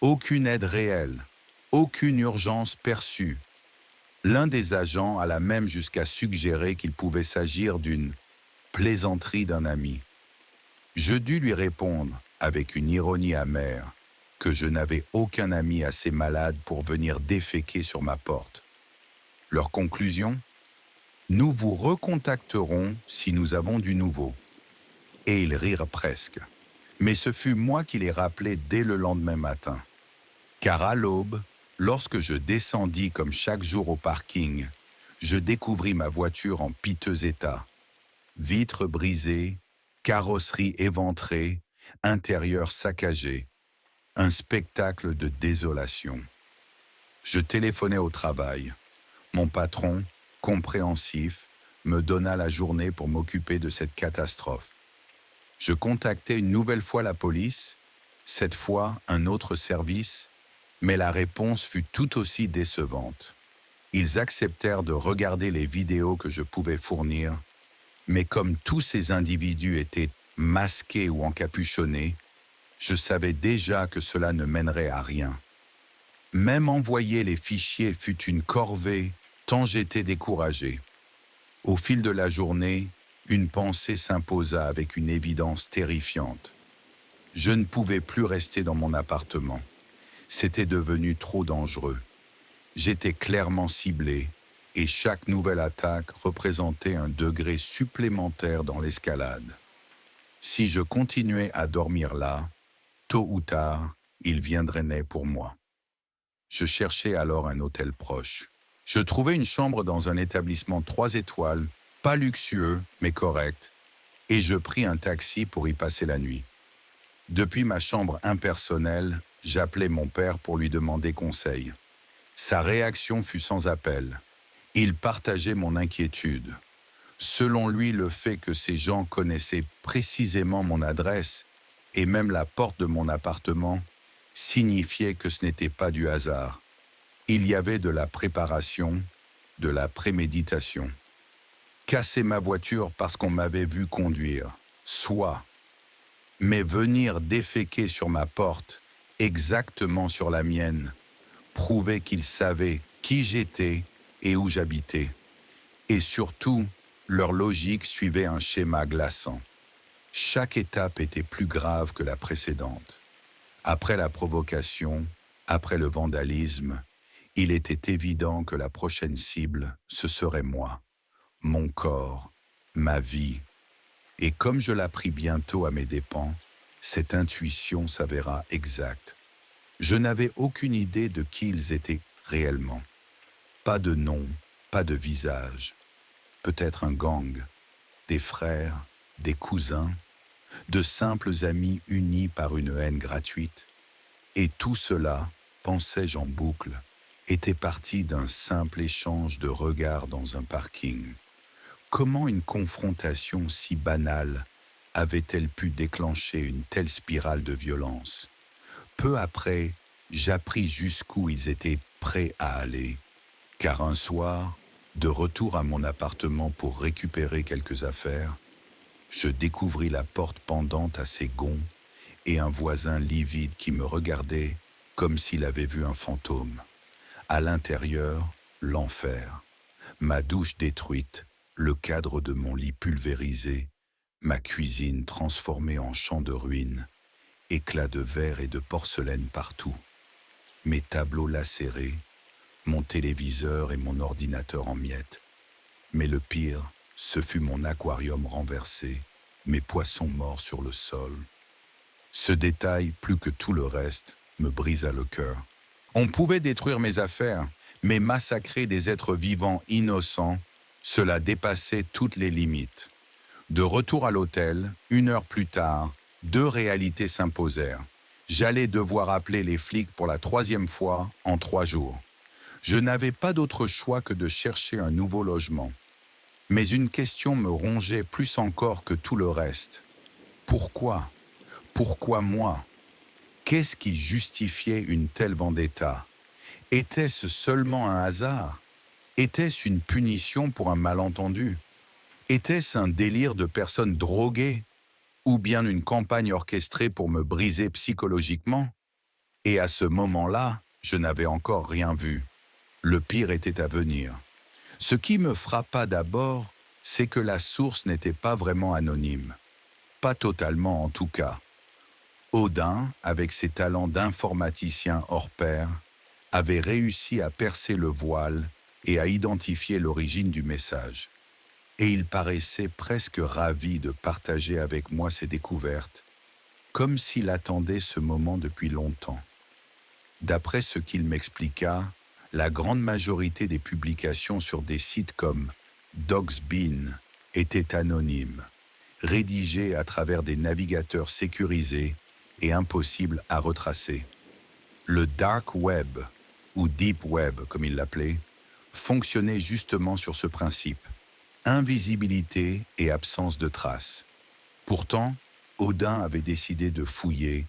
Aucune aide réelle, aucune urgence perçue. L'un des agents alla même jusqu'à suggérer qu'il pouvait s'agir d'une plaisanterie d'un ami. Je dus lui répondre, avec une ironie amère, que je n'avais aucun ami assez malade pour venir déféquer sur ma porte. Leur conclusion? Nous vous recontacterons si nous avons du nouveau. Et ils rirent presque. Mais ce fut moi qui les rappelai dès le lendemain matin. Car à l'aube, lorsque je descendis comme chaque jour au parking, je découvris ma voiture en piteux état. Vitres brisées, carrosserie éventrée, intérieur saccagé. Un spectacle de désolation. Je téléphonai au travail. Mon patron, compréhensif, me donna la journée pour m'occuper de cette catastrophe. Je contactai une nouvelle fois la police, cette fois un autre service, mais la réponse fut tout aussi décevante. Ils acceptèrent de regarder les vidéos que je pouvais fournir, mais comme tous ces individus étaient masqués ou encapuchonnés, je savais déjà que cela ne mènerait à rien. Même envoyer les fichiers fut une corvée, tant j'étais découragé. Au fil de la journée, une pensée s'imposa avec une évidence terrifiante. Je ne pouvais plus rester dans mon appartement. C'était devenu trop dangereux. J'étais clairement ciblé et chaque nouvelle attaque représentait un degré supplémentaire dans l'escalade. Si je continuais à dormir là, tôt ou tard, il viendrait pour moi. Je cherchais alors un hôtel proche. Je trouvai une chambre dans un établissement 3 étoiles, pas luxueux, mais correct, et je pris un taxi pour y passer la nuit. Depuis ma chambre impersonnelle, j'appelai mon père pour lui demander conseil. Sa réaction fut sans appel. Il partageait mon inquiétude. Selon lui, le fait que ces gens connaissaient précisément mon adresse et même la porte de mon appartement signifiait que ce n'était pas du hasard. Il y avait de la préparation, de la préméditation. Casser ma voiture parce qu'on m'avait vu conduire, soit. Mais venir déféquer sur ma porte, exactement sur la mienne, prouver qu'ils savaient qui j'étais et où j'habitais. Et surtout, leur logique suivait un schéma glaçant. Chaque étape était plus grave que la précédente. Après la provocation, après le vandalisme, il était évident que la prochaine cible, ce serait moi, mon corps, ma vie. Et comme je l'appris bientôt à mes dépens, cette intuition s'avéra exacte. Je n'avais aucune idée de qui ils étaient réellement. Pas de nom, pas de visage. Peut-être un gang, des frères, des cousins, de simples amis unis par une haine gratuite. Et tout cela, pensais-je en boucle, était parti d'un simple échange de regards dans un parking. Comment une confrontation si banale avait-elle pu déclencher une telle spirale de violence? Peu après, j'appris jusqu'où ils étaient prêts à aller, car un soir, de retour à mon appartement pour récupérer quelques affaires, je découvris la porte pendante à ses gonds et un voisin livide qui me regardait comme s'il avait vu un fantôme. À l'intérieur, l'enfer. Ma douche détruite, le cadre de mon lit pulvérisé, ma cuisine transformée en champ de ruines, éclats de verre et de porcelaine partout, mes tableaux lacérés, mon téléviseur et mon ordinateur en miettes. Mais le pire, ce fut mon aquarium renversé, mes poissons morts sur le sol. Ce détail, plus que tout le reste, me brisa le cœur. On pouvait détruire mes affaires, mais massacrer des êtres vivants innocents, cela dépassait toutes les limites. De retour à l'hôtel, 1 heure plus tard, 2 réalités s'imposèrent. J'allais devoir appeler les flics pour la 3e fois en 3 jours. Je n'avais pas d'autre choix que de chercher un nouveau logement. Mais une question me rongeait plus encore que tout le reste. Pourquoi? Pourquoi moi? Qu'est-ce qui justifiait une telle vendetta? Était-ce seulement un hasard? Était-ce une punition pour un malentendu? Était-ce un délire de personnes droguées? Ou bien une campagne orchestrée pour me briser psychologiquement? Et à ce moment-là, je n'avais encore rien vu. Le pire était à venir. Ce qui me frappa d'abord, c'est que la source n'était pas vraiment anonyme. Pas totalement en tout cas. Odin, avec ses talents d'informaticien hors pair, avait réussi à percer le voile et à identifier l'origine du message. Et il paraissait presque ravi de partager avec moi ses découvertes, comme s'il attendait ce moment depuis longtemps. D'après ce qu'il m'expliqua, la grande majorité des publications sur des sites comme Dogsbean étaient anonymes, rédigées à travers des navigateurs sécurisés et impossibles à retracer. Le Dark Web, ou Deep Web comme il l'appelait, fonctionnait justement sur ce principe. Invisibilité et absence de traces. Pourtant, Odin avait décidé de fouiller,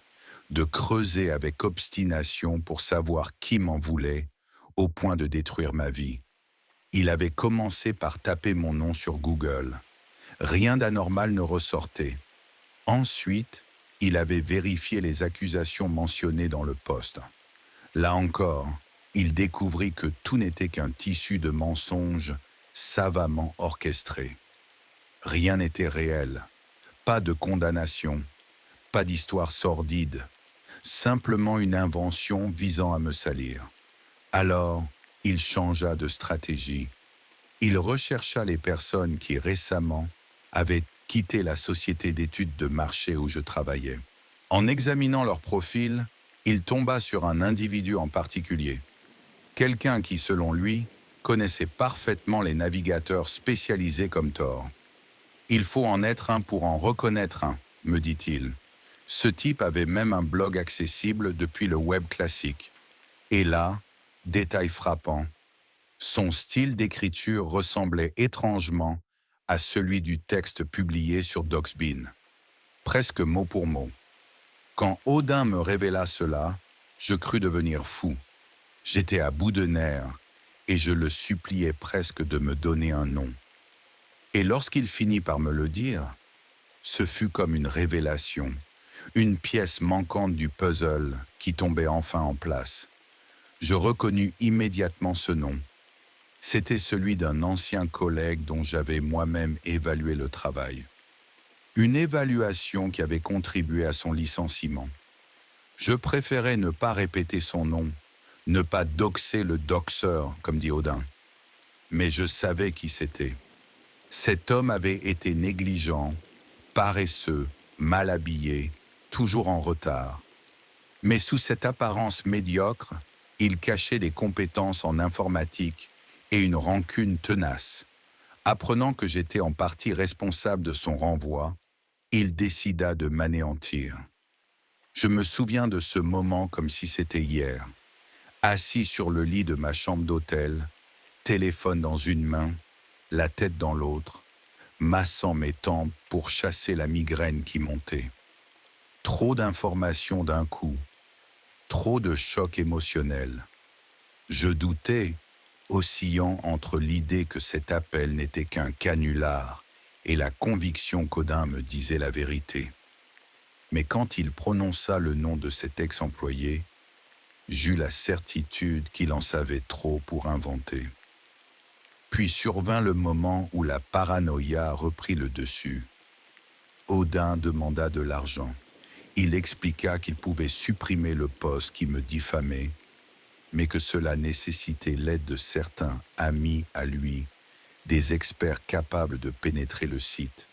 de creuser avec obstination pour savoir qui m'en voulait, au point de détruire ma vie. Il avait commencé par taper mon nom sur Google. Rien d'anormal ne ressortait. Ensuite, il avait vérifié les accusations mentionnées dans le post. Là encore, il découvrit que tout n'était qu'un tissu de mensonges savamment orchestré. Rien n'était réel, pas de condamnation, pas d'histoire sordide, simplement une invention visant à me salir. Alors, il changea de stratégie. Il rechercha les personnes qui récemment avaient quitté la société d'études de marché où je travaillais. En examinant leur profil, il tomba sur un individu en particulier. Quelqu'un qui, selon lui, connaissait parfaitement les navigateurs spécialisés comme Tor. « Il faut en être un pour en reconnaître un », me dit-il. Ce type avait même un blog accessible depuis le web classique. Et là, détail frappant, son style d'écriture ressemblait étrangement à celui du texte publié sur Dogsbean, presque mot pour mot. Quand Odin me révéla cela, je crus devenir fou. J'étais à bout de nerfs et je le suppliais presque de me donner un nom. Et lorsqu'il finit par me le dire, ce fut comme une révélation, une pièce manquante du puzzle qui tombait enfin en place. Je reconnus immédiatement ce nom. C'était celui d'un ancien collègue dont j'avais moi-même évalué le travail. Une évaluation qui avait contribué à son licenciement. Je préférais ne pas répéter son nom, ne pas doxer le doxeur, comme dit Odin. Mais je savais qui c'était. Cet homme avait été négligent, paresseux, mal habillé, toujours en retard. Mais sous cette apparence médiocre, il cachait des compétences en informatique et une rancune tenace. Apprenant que j'étais en partie responsable de son renvoi, il décida de m'anéantir. Je me souviens de ce moment comme si c'était hier. Assis sur le lit de ma chambre d'hôtel, téléphone dans une main, la tête dans l'autre, massant mes tempes pour chasser la migraine qui montait. Trop d'informations d'un coup, trop de chocs émotionnels. Je doutais, oscillant entre l'idée que cet appel n'était qu'un canular et la conviction qu'Odin me disait la vérité. Mais quand il prononça le nom de cet ex-employé, j'eus la certitude qu'il en savait trop pour inventer. Puis survint le moment où la paranoïa reprit le dessus. Odin demanda de l'argent. Il expliqua qu'il pouvait supprimer le poste qui me diffamait, mais que cela nécessitait l'aide de certains amis à lui, des experts capables de pénétrer le site.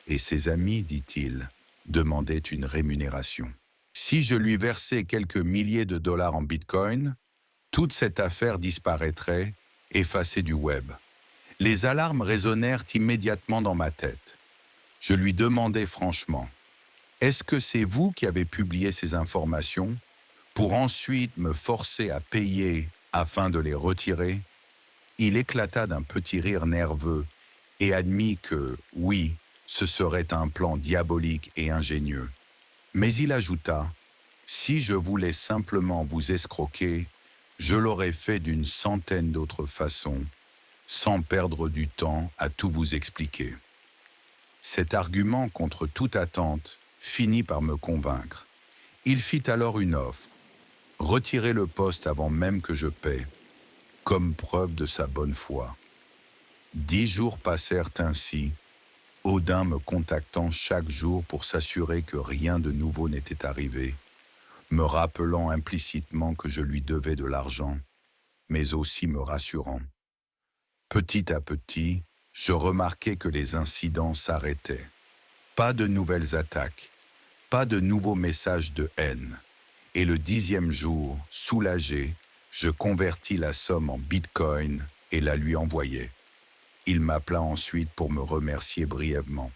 Et ses amis, dit-il, demandaient une rémunération. Si je lui versais quelques milliers de dollars en bitcoin, toute cette affaire disparaîtrait, effacée du web. Les alarmes résonnèrent immédiatement dans ma tête. Je lui demandai franchement, « Est-ce que c'est vous qui avez publié ces informations pour ensuite me forcer à payer afin de les retirer ?» Il éclata d'un petit rire nerveux et admit que, oui, ce serait un plan diabolique et ingénieux. Mais il ajouta, « Si je voulais simplement vous escroquer, je l'aurais fait d'une centaine d'autres façons, sans perdre du temps à tout vous expliquer. » Cet argument contre toute attente finit par me convaincre. Il fit alors une offre, retirer le poste avant même que je paie, comme preuve de sa bonne foi. 10 jours passèrent ainsi, Odin me contactant chaque jour pour s'assurer que rien de nouveau n'était arrivé, me rappelant implicitement que je lui devais de l'argent, mais aussi me rassurant. Petit à petit, je remarquai que les incidents s'arrêtaient. Pas de nouvelles attaques, pas de nouveaux messages de haine. Et le 10e jour, soulagé, je convertis la somme en bitcoin et la lui envoyai. Il m'appela ensuite pour me remercier brièvement.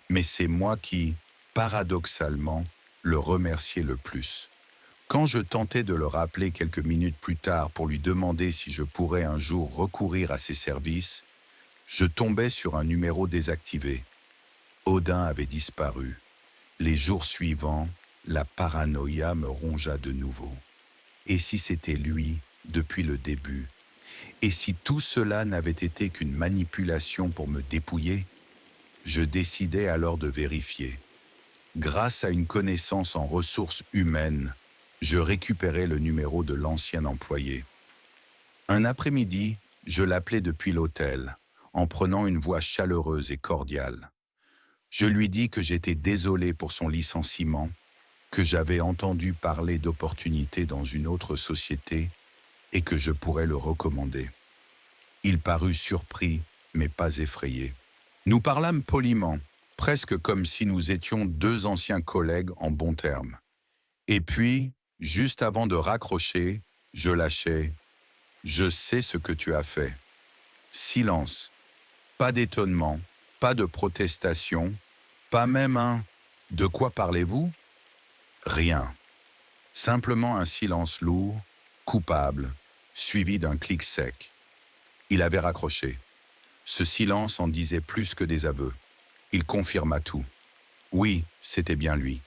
Mais c'est moi qui, paradoxalement, le remerciais le plus. Quand je tentais de le rappeler quelques minutes plus tard pour lui demander si je pourrais un jour recourir à ses services, je tombais sur un numéro désactivé. Odin avait disparu. Les jours suivants, la paranoïa me rongea de nouveau. Et si c'était lui, depuis le début? Et si tout cela n'avait été qu'une manipulation pour me dépouiller? Je décidai alors de vérifier. Grâce à une connaissance en ressources humaines, je récupérai le numéro de l'ancien employé. Un après-midi, je l'appelai depuis l'hôtel, en prenant une voix chaleureuse et cordiale. Je lui dis que j'étais désolé pour son licenciement, que j'avais entendu parler d'opportunités dans une autre société et que je pourrais le recommander. Il parut surpris, mais pas effrayé. Nous parlâmes poliment, presque comme si nous étions 2 anciens collègues en bons termes. Et puis, juste avant de raccrocher, je lâchai « Je sais ce que tu as fait ». Silence. Pas d'étonnement, pas de protestation, pas même un « De quoi parlez-vous » Rien. Simplement un silence lourd, coupable, suivi d'un clic sec. Il avait raccroché. Ce silence en disait plus que des aveux. Il confirma tout. Oui, c'était bien lui.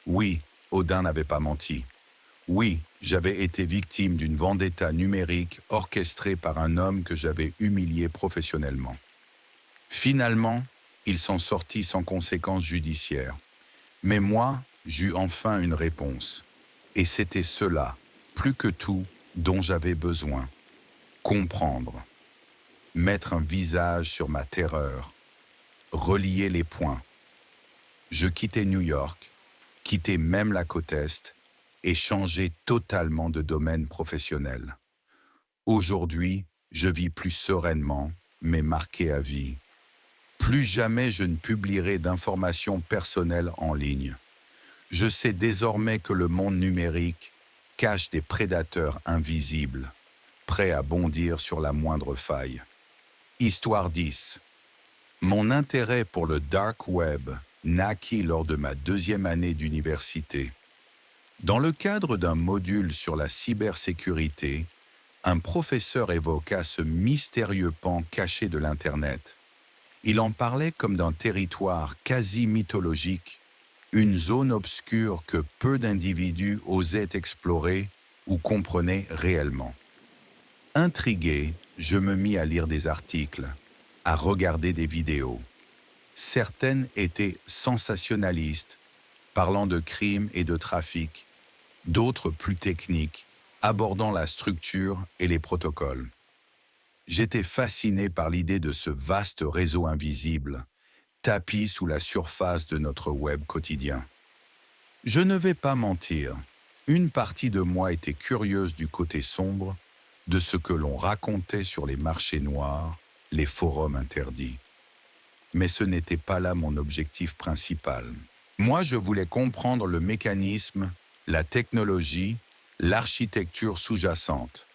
Oui, Odin n'avait pas menti. Oui, j'avais été victime d'une vendetta numérique orchestrée par un homme que j'avais humilié professionnellement. Finalement, il s'en sortit sans conséquences judiciaires. Mais moi, j'eus enfin une réponse. Et c'était cela, plus que tout, dont j'avais besoin. Comprendre, mettre un visage sur ma terreur, relier les points. Je quittais New York, quittais même la côte Est et changeais totalement de domaine professionnel. Aujourd'hui, je vis plus sereinement, mais marqué à vie. Plus jamais je ne publierai d'informations personnelles en ligne. Je sais désormais que le monde numérique cache des prédateurs invisibles, prêts à bondir sur la moindre faille. Histoire 10. Mon intérêt pour le dark web naquit lors de ma deuxième année d'université. Dans le cadre d'un module sur la cybersécurité, un professeur évoqua ce mystérieux pan caché de l'Internet. Il en parlait comme d'un territoire quasi mythologique, une zone obscure que peu d'individus osaient explorer ou comprenaient réellement. Intrigué, je me mis à lire des articles, à regarder des vidéos. Certaines étaient sensationnalistes, parlant de crimes et de trafic, d'autres plus techniques, abordant la structure et les protocoles. J'étais fasciné par l'idée de ce vaste réseau invisible, tapi sous la surface de notre web quotidien. Je ne vais pas mentir, une partie de moi était curieuse du côté sombre de ce que l'on racontait sur les marchés noirs, les forums interdits. Mais ce n'était pas là mon objectif principal. Moi, je voulais comprendre le mécanisme, la technologie, l'architecture sous-jacente.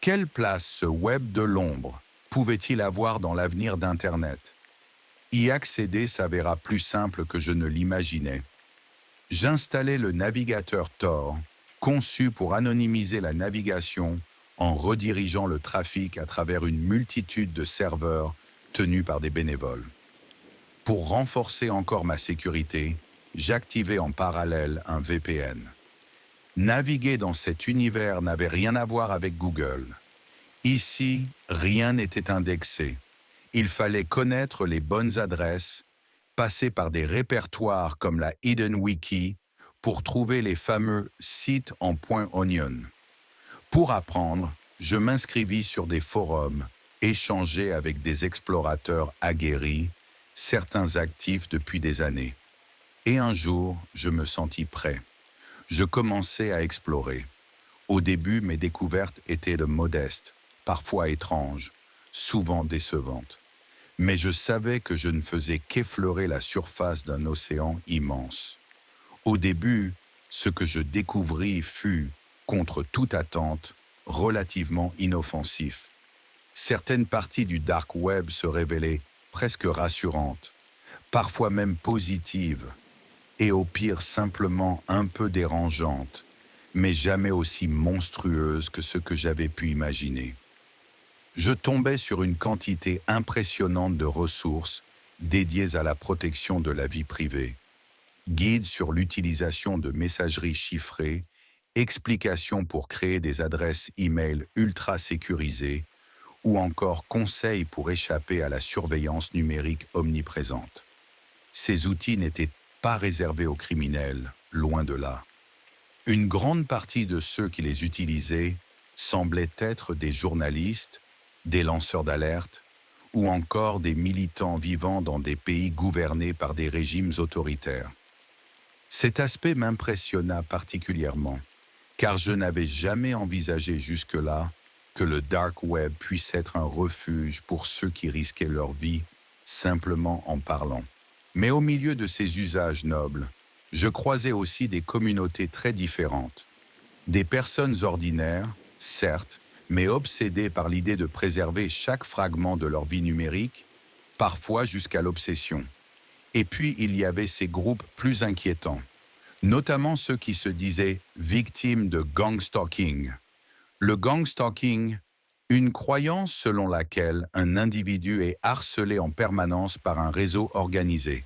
Quelle place ce web de l'ombre pouvait-il avoir dans l'avenir d'Internet? Y accéder s'avéra plus simple que je ne l'imaginais. J'installai le navigateur Tor, conçu pour anonymiser la navigation en redirigeant le trafic à travers une multitude de serveurs tenus par des bénévoles. Pour renforcer encore ma sécurité, j'activai en parallèle un VPN. Naviguer dans cet univers n'avait rien à voir avec Google. Ici, rien n'était indexé. Il fallait connaître les bonnes adresses, passer par des répertoires comme la Hidden Wiki pour trouver les fameux sites en .onion. Pour apprendre, je m'inscrivis sur des forums, échangés avec des explorateurs aguerris, certains actifs depuis des années. Et un jour, je me sentis prêt. Je commençais à explorer. Au début, mes découvertes étaient modestes, parfois étranges, souvent décevantes. Mais je savais que je ne faisais qu'effleurer la surface d'un océan immense. Au début, ce que je découvris fut, contre toute attente, relativement inoffensif. Certaines parties du dark web se révélaient presque rassurantes, parfois même positives, et au pire simplement un peu dérangeantes, mais jamais aussi monstrueuses que ce que j'avais pu imaginer. Je tombais sur une quantité impressionnante de ressources dédiées à la protection de la vie privée, guides sur l'utilisation de messageries chiffrées, explications pour créer des adresses e-mail ultra sécurisées ou encore conseils pour échapper à la surveillance numérique omniprésente. Ces outils n'étaient pas réservés aux criminels, loin de là. Une grande partie de ceux qui les utilisaient semblaient être des journalistes, des lanceurs d'alerte ou encore des militants vivant dans des pays gouvernés par des régimes autoritaires. Cet aspect m'impressionna particulièrement, car je n'avais jamais envisagé jusque-là que le dark web puisse être un refuge pour ceux qui risquaient leur vie simplement en parlant. Mais au milieu de ces usages nobles, je croisais aussi des communautés très différentes. Des personnes ordinaires, certes, mais obsédées par l'idée de préserver chaque fragment de leur vie numérique, parfois jusqu'à l'obsession. Et puis il y avait ces groupes plus inquiétants, notamment ceux qui se disaient victimes de gangstalking. Le gangstalking, une croyance selon laquelle un individu est harcelé en permanence par un réseau organisé.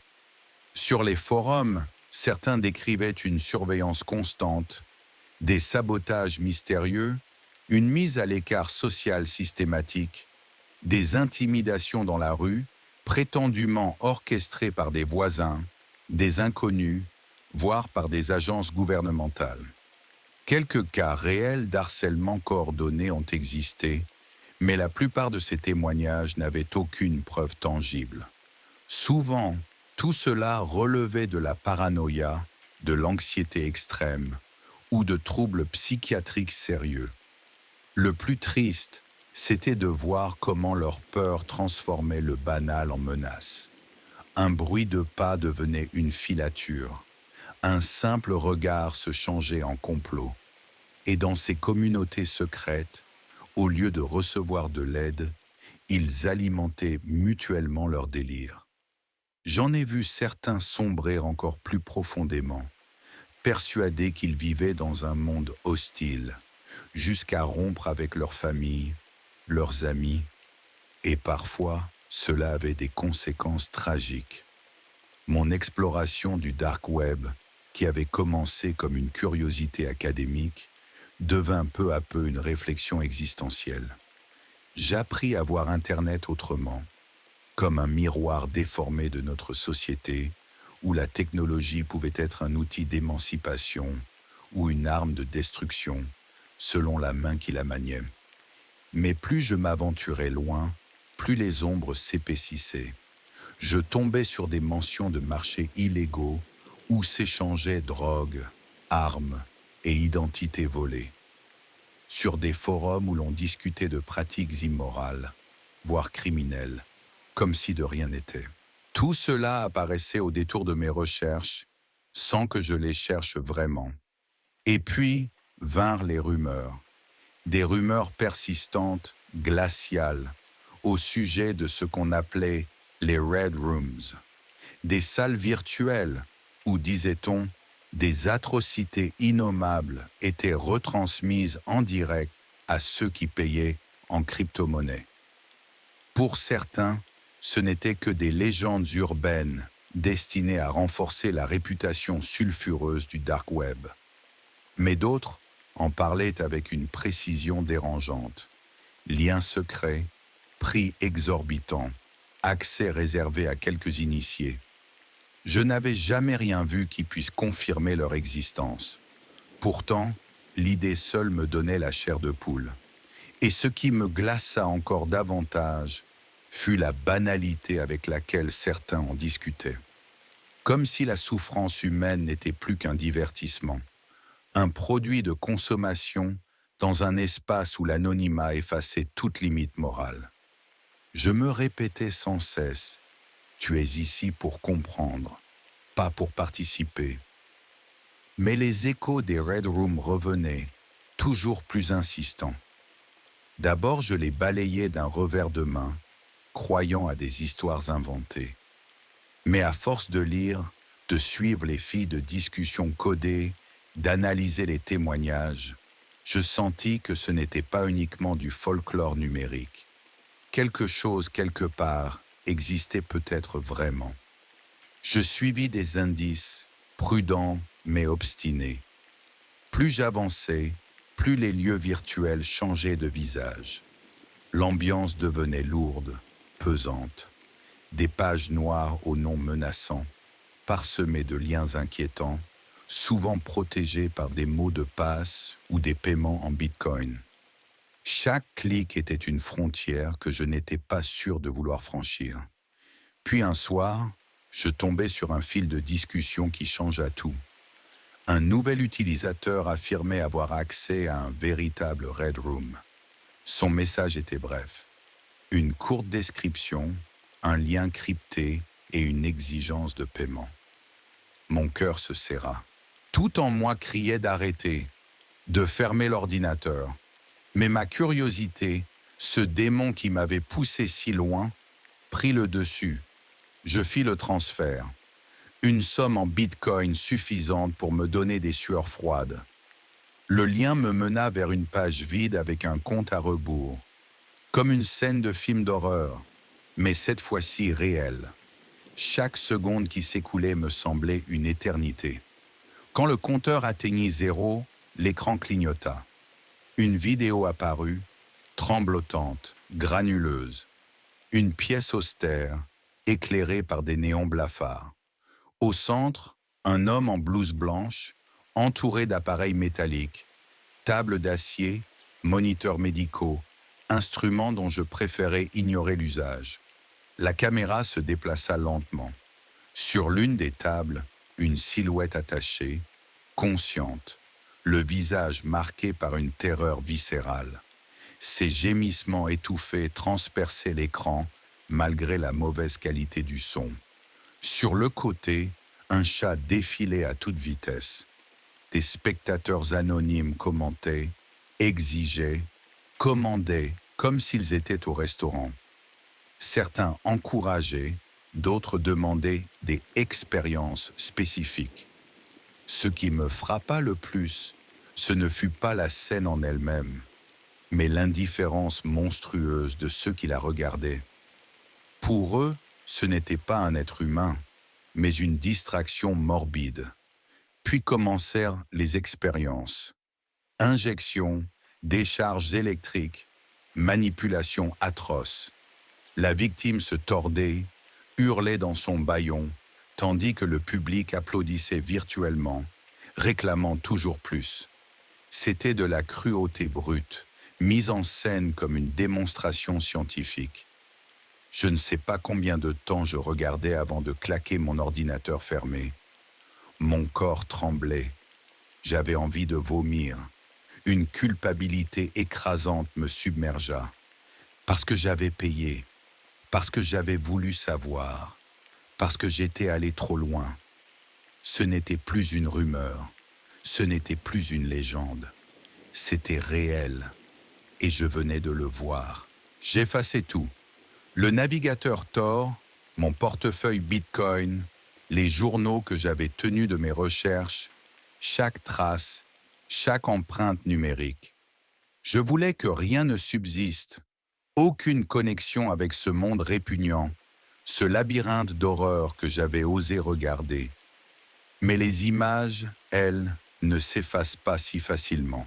Sur les forums, certains décrivaient une surveillance constante, des sabotages mystérieux, une mise à l'écart sociale systématique, des intimidations dans la rue, prétendument orchestrées par des voisins, des inconnus, voire par des agences gouvernementales. Quelques cas réels d'harcèlement coordonné ont existé, mais la plupart de ces témoignages n'avaient aucune preuve tangible. Souvent, tout cela relevait de la paranoïa, de l'anxiété extrême ou de troubles psychiatriques sérieux. Le plus triste, c'était de voir comment leur peur transformait le banal en menace. Un bruit de pas devenait une filature. Un simple regard se changeait en complot. Et dans ces communautés secrètes, au lieu de recevoir de l'aide, ils alimentaient mutuellement leur délire. J'en ai vu certains sombrer encore plus profondément, persuadés qu'ils vivaient dans un monde hostile, jusqu'à rompre avec leur famille, leurs amis, et parfois, cela avait des conséquences tragiques. Mon exploration du dark web, qui avait commencé comme une curiosité académique, devint peu à peu une réflexion existentielle. J'appris à voir Internet autrement, comme un miroir déformé de notre société, où la technologie pouvait être un outil d'émancipation ou une arme de destruction, selon la main qui la maniait. Mais plus je m'aventurais loin, plus les ombres s'épaississaient. Je tombais sur des mentions de marchés illégaux où s'échangeaient drogue, armes et identités volées. Sur des forums où l'on discutait de pratiques immorales, voire criminelles, comme si de rien n'était. Tout cela apparaissait au détour de mes recherches, sans que je les cherche vraiment. Et puis vinrent les rumeurs. Des rumeurs persistantes, glaciales, au sujet de ce qu'on appelait les Red Rooms, des salles virtuelles où, disait-on, des atrocités innommables étaient retransmises en direct à ceux qui payaient en crypto-monnaie. Pour certains, ce n'étaient que des légendes urbaines destinées à renforcer la réputation sulfureuse du dark web. Mais d'autres en parlaient avec une précision dérangeante. Liens secrets, prix exorbitants, accès réservé à quelques initiés. Je n'avais jamais rien vu qui puisse confirmer leur existence. Pourtant, l'idée seule me donnait la chair de poule. Et ce qui me glaça encore davantage fut la banalité avec laquelle certains en discutaient. Comme si la souffrance humaine n'était plus qu'un divertissement, un produit de consommation dans un espace où l'anonymat effaçait toute limite morale. Je me répétais sans cesse, « Tu es ici pour comprendre, pas pour participer. » Mais les échos des Red Rooms revenaient, toujours plus insistants. D'abord, je les balayais d'un revers de main, croyant à des histoires inventées. Mais à force de lire, de suivre les fils de discussion codées, d'analyser les témoignages, je sentis que ce n'était pas uniquement du folklore numérique. Quelque chose, quelque part, existait peut-être vraiment. Je suivis des indices, prudents mais obstinés. Plus j'avançais, plus les lieux virtuels changeaient de visage. L'ambiance devenait lourde, pesante. Des pages noires aux noms menaçants, parsemées de liens inquiétants, souvent protégés par des mots de passe ou des paiements en bitcoin. Chaque clic était une frontière que je n'étais pas sûr de vouloir franchir. Puis un soir, je tombais sur un fil de discussion qui changea tout. Un nouvel utilisateur affirmait avoir accès à un véritable Red Room. Son message était bref. Une courte description, un lien crypté et une exigence de paiement. Mon cœur se serra. Tout en moi criait d'arrêter, de fermer l'ordinateur. Mais ma curiosité, ce démon qui m'avait poussé si loin, prit le dessus. Je fis le transfert. Une somme en bitcoin suffisante pour me donner des sueurs froides. Le lien me mena vers une page vide avec un compte à rebours. Comme une scène de film d'horreur, mais cette fois-ci réelle. Chaque seconde qui s'écoulait me semblait une éternité. Quand le compteur atteignit 0, l'écran clignota. Une vidéo apparut, tremblotante, granuleuse. Une pièce austère, éclairée par des néons blafards. Au centre, un homme en blouse blanche, entouré d'appareils métalliques, Tables d'acier, moniteurs médicaux, instruments dont je préférais ignorer l'usage. La caméra se déplaça lentement. Sur l'une des tables, une silhouette attachée, consciente, le visage marqué par une terreur viscérale. Ses gémissements étouffés transperçaient l'écran malgré la mauvaise qualité du son. Sur le côté, un chat défilait à toute vitesse. Des spectateurs anonymes commentaient, exigeaient, commandaient comme s'ils étaient au restaurant. Certains encourageaient, d'autres demandaient des expériences spécifiques. Ce qui me frappa le plus, ce ne fut pas la scène en elle-même, mais l'indifférence monstrueuse de ceux qui la regardaient. Pour eux, ce n'était pas un être humain, mais une distraction morbide. Puis commencèrent les expériences. Injections, décharges électriques, manipulations atroces. La victime se tordait, hurlait dans son bâillon, tandis que le public applaudissait virtuellement, réclamant toujours plus. C'était de la cruauté brute, mise en scène comme une démonstration scientifique. Je ne sais pas combien de temps je regardais avant de claquer mon ordinateur fermé. Mon corps tremblait. J'avais envie de vomir. Une culpabilité écrasante me submergea. Parce que j'avais payé, parce que j'avais voulu savoir, parce que j'étais allé trop loin. Ce n'était plus une rumeur, ce n'était plus une légende. C'était réel, et je venais de le voir. J'effaçais tout. Le navigateur Tor, mon portefeuille Bitcoin, les journaux que j'avais tenus de mes recherches, chaque trace, chaque empreinte numérique. Je voulais que rien ne subsiste, aucune connexion avec ce monde répugnant, ce labyrinthe d'horreur que j'avais osé regarder. Mais les images, elles, ne s'effacent pas si facilement.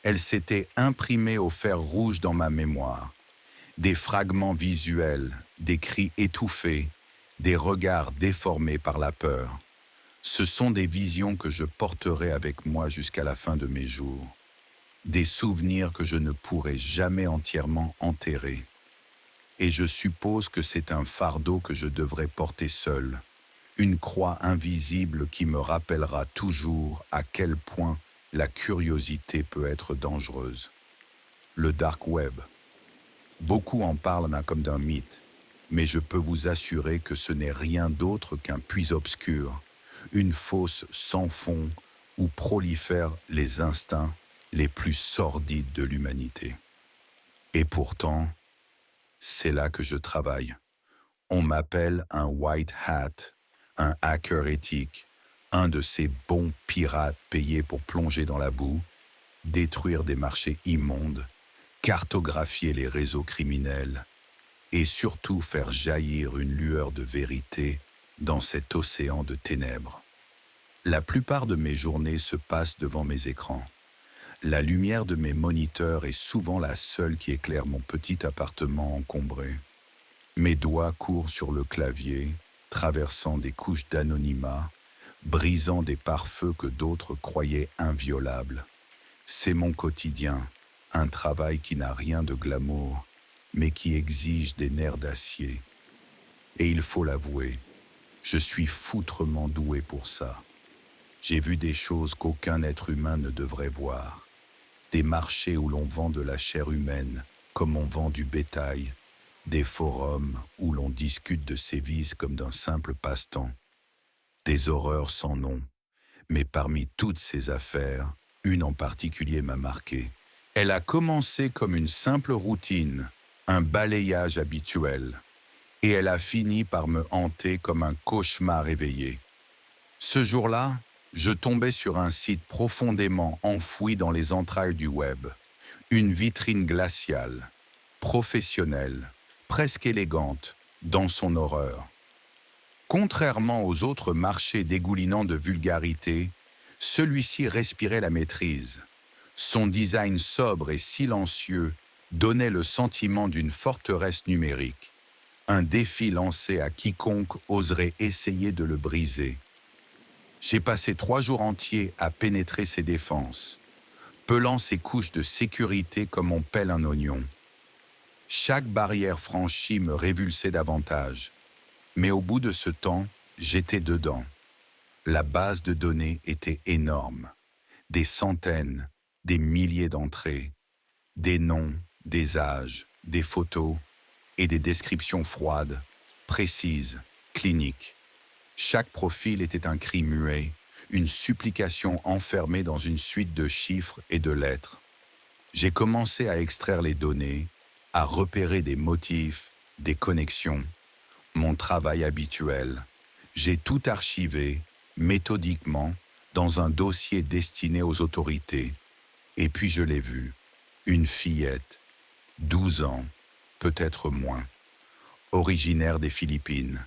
Elles s'étaient imprimées au fer rouge dans ma mémoire. Des fragments visuels, des cris étouffés, des regards déformés par la peur. Ce sont des visions que je porterai avec moi jusqu'à la fin de mes jours. Des souvenirs que je ne pourrai jamais entièrement enterrer. Et je suppose que c'est un fardeau que je devrais porter seul, une croix invisible qui me rappellera toujours à quel point la curiosité peut être dangereuse. Le dark web. Beaucoup en parlent comme d'un mythe, mais je peux vous assurer que ce n'est rien d'autre qu'un puits obscur, une fosse sans fond où prolifèrent les instincts les plus sordides de l'humanité. Et pourtant, c'est là que je travaille. On m'appelle un white hat, un hacker éthique, un de ces bons pirates payés pour plonger dans la boue, détruire des marchés immondes, cartographier les réseaux criminels et surtout faire jaillir une lueur de vérité dans cet océan de ténèbres. La plupart de mes journées se passent devant mes écrans. La lumière de mes moniteurs est souvent la seule qui éclaire mon petit appartement encombré. Mes doigts courent sur le clavier, traversant des couches d'anonymat, brisant des pare-feux que d'autres croyaient inviolables. C'est mon quotidien, un travail qui n'a rien de glamour, mais qui exige des nerfs d'acier. Et il faut l'avouer, je suis foutrement doué pour ça. J'ai vu des choses qu'aucun être humain ne devrait voir. Des marchés où l'on vend de la chair humaine, comme on vend du bétail, des forums où l'on discute de sévices comme d'un simple passe-temps. Des horreurs sans nom, mais parmi toutes ces affaires, une en particulier m'a marqué. Elle a commencé comme une simple routine, un balayage habituel, et elle a fini par me hanter comme un cauchemar éveillé. Ce jour-là, je tombais sur un site profondément enfoui dans les entrailles du web, une vitrine glaciale, professionnelle, presque élégante, dans son horreur. Contrairement aux autres marchés dégoulinants de vulgarité, celui-ci respirait la maîtrise. Son design sobre et silencieux donnait le sentiment d'une forteresse numérique, un défi lancé à quiconque oserait essayer de le briser. J'ai passé 3 jours entiers à pénétrer ses défenses. pelant ses couches de sécurité comme on pèle un oignon. Chaque barrière franchie me révulsait davantage. Mais au bout de ce temps, j'étais dedans. La base de données était énorme. Des centaines, des milliers d'entrées, des noms, des âges, des photos et des descriptions froides, précises, cliniques. Chaque profil était un cri muet, une supplication enfermée dans une suite de chiffres et de lettres. J'ai commencé à extraire les données, à repérer des motifs, des connexions, mon travail habituel. J'ai tout archivé, méthodiquement, dans un dossier destiné aux autorités. Et puis je l'ai vue, une fillette, 12 ans, peut-être moins, originaire des Philippines.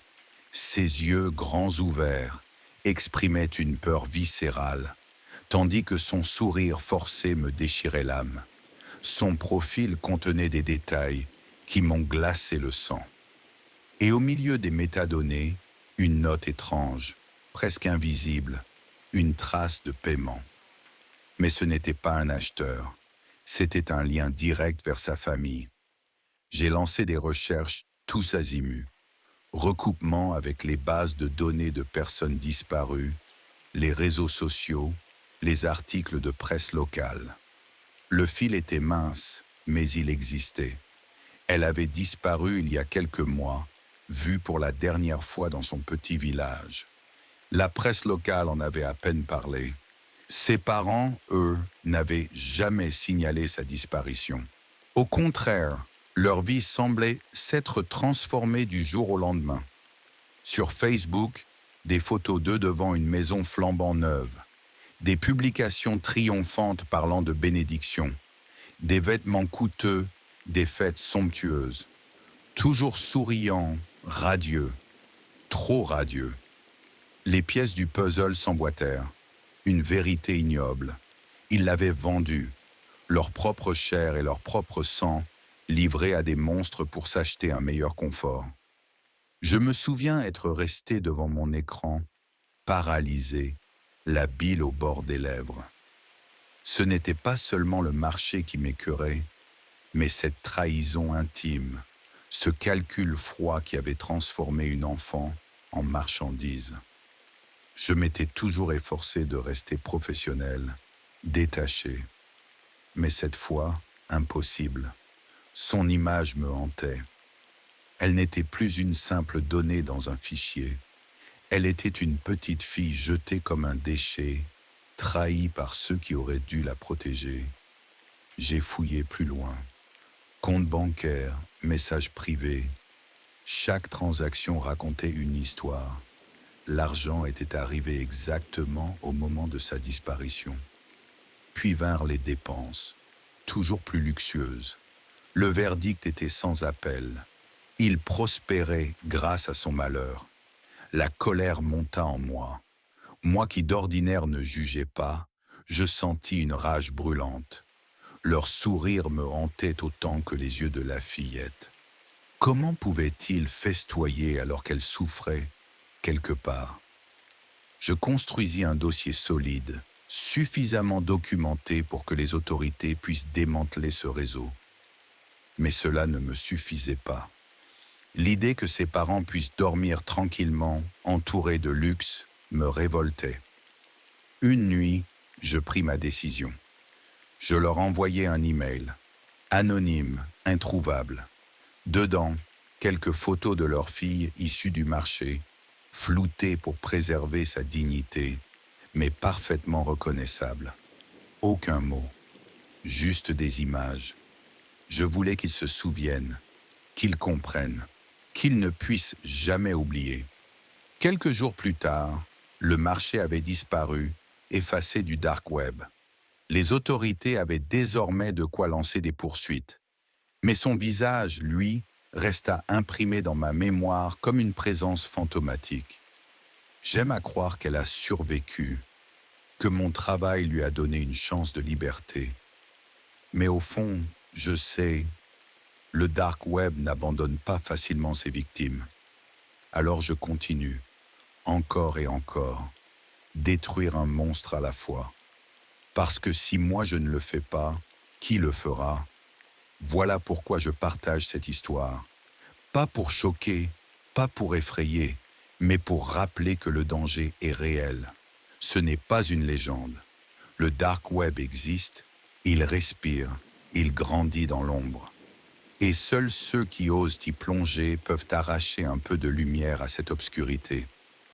Ses yeux grands ouverts exprimaient une peur viscérale, tandis que son sourire forcé me déchirait l'âme. Son profil contenait des détails qui m'ont glacé le sang. Et au milieu des métadonnées, une note étrange, presque invisible, une trace de paiement. Mais ce n'était pas un acheteur, c'était un lien direct vers sa famille. J'ai lancé des recherches tous azimuts, recoupement avec les bases de données de personnes disparues, les réseaux sociaux, les articles de presse locale. Le fil était mince, mais il existait. Elle avait disparu il y a quelques mois, vue pour la dernière fois dans son petit village. La presse locale en avait à peine parlé. Ses parents, eux, n'avaient jamais signalé sa disparition. Au contraire, leur vie semblait s'être transformée du jour au lendemain. Sur Facebook, des photos d'eux devant une maison flambant neuve, des publications triomphantes parlant de bénédiction, des vêtements coûteux, des fêtes somptueuses. Toujours souriant, radieux, trop radieux. Les pièces du puzzle s'emboîtèrent. Une vérité ignoble. Ils l'avaient vendue, leur propre chair et leur propre sang, livrés à des monstres pour s'acheter un meilleur confort. Je me souviens être resté devant mon écran, paralysé, la bile au bord des lèvres. Ce n'était pas seulement le marché qui m'écœurait, mais cette trahison intime, ce calcul froid qui avait transformé une enfant en marchandise. Je m'étais toujours efforcé de rester professionnel, détaché. Mais cette fois, impossible. Son image me hantait. Elle n'était plus une simple donnée dans un fichier. Elle était une petite fille jetée comme un déchet, trahie par ceux qui auraient dû la protéger. J'ai fouillé plus loin. Compte bancaire, messages privés. Chaque transaction racontait une histoire. L'argent était arrivé exactement au moment de sa disparition. Puis vinrent les dépenses, toujours plus luxueuses. Le verdict était sans appel. Il prospérait grâce à son malheur. La colère monta en moi. Moi qui d'ordinaire ne jugeais pas, je sentis une rage brûlante. Leur sourire me hantait autant que les yeux de la fillette. Comment pouvait-il festoyer alors qu'elle souffrait quelque part? Je construisis un dossier solide, suffisamment documenté pour que les autorités puissent démanteler ce réseau. Mais cela ne me suffisait pas. L'idée que ses parents puissent dormir tranquillement, entourés de luxe, me révoltait. Une nuit, je pris ma décision. Je leur envoyai un email, anonyme, introuvable. Dedans, quelques photos de leur fille issue du marché, floutée pour préserver sa dignité, mais parfaitement reconnaissable. Aucun mot, juste des images. Je voulais qu'ils se souviennent, qu'ils comprennent, qu'ils ne puissent jamais oublier. Quelques jours plus tard, le marché avait disparu, effacé du dark web. Les autorités avaient désormais de quoi lancer des poursuites. Mais son visage, lui, resta imprimé dans ma mémoire comme une présence fantomatique. J'aime à croire qu'elle a survécu, que mon travail lui a donné une chance de liberté. Mais au fond, je sais, le dark web n'abandonne pas facilement ses victimes. Alors je continue, encore et encore, détruire un monstre à la fois. Parce que si moi je ne le fais pas, qui le fera? Voilà pourquoi je partage cette histoire. Pas pour choquer, pas pour effrayer, mais pour rappeler que le danger est réel. Ce n'est pas une légende. Le dark web existe, il respire, il grandit dans l'ombre. Et seuls ceux qui osent y plonger peuvent arracher un peu de lumière à cette obscurité.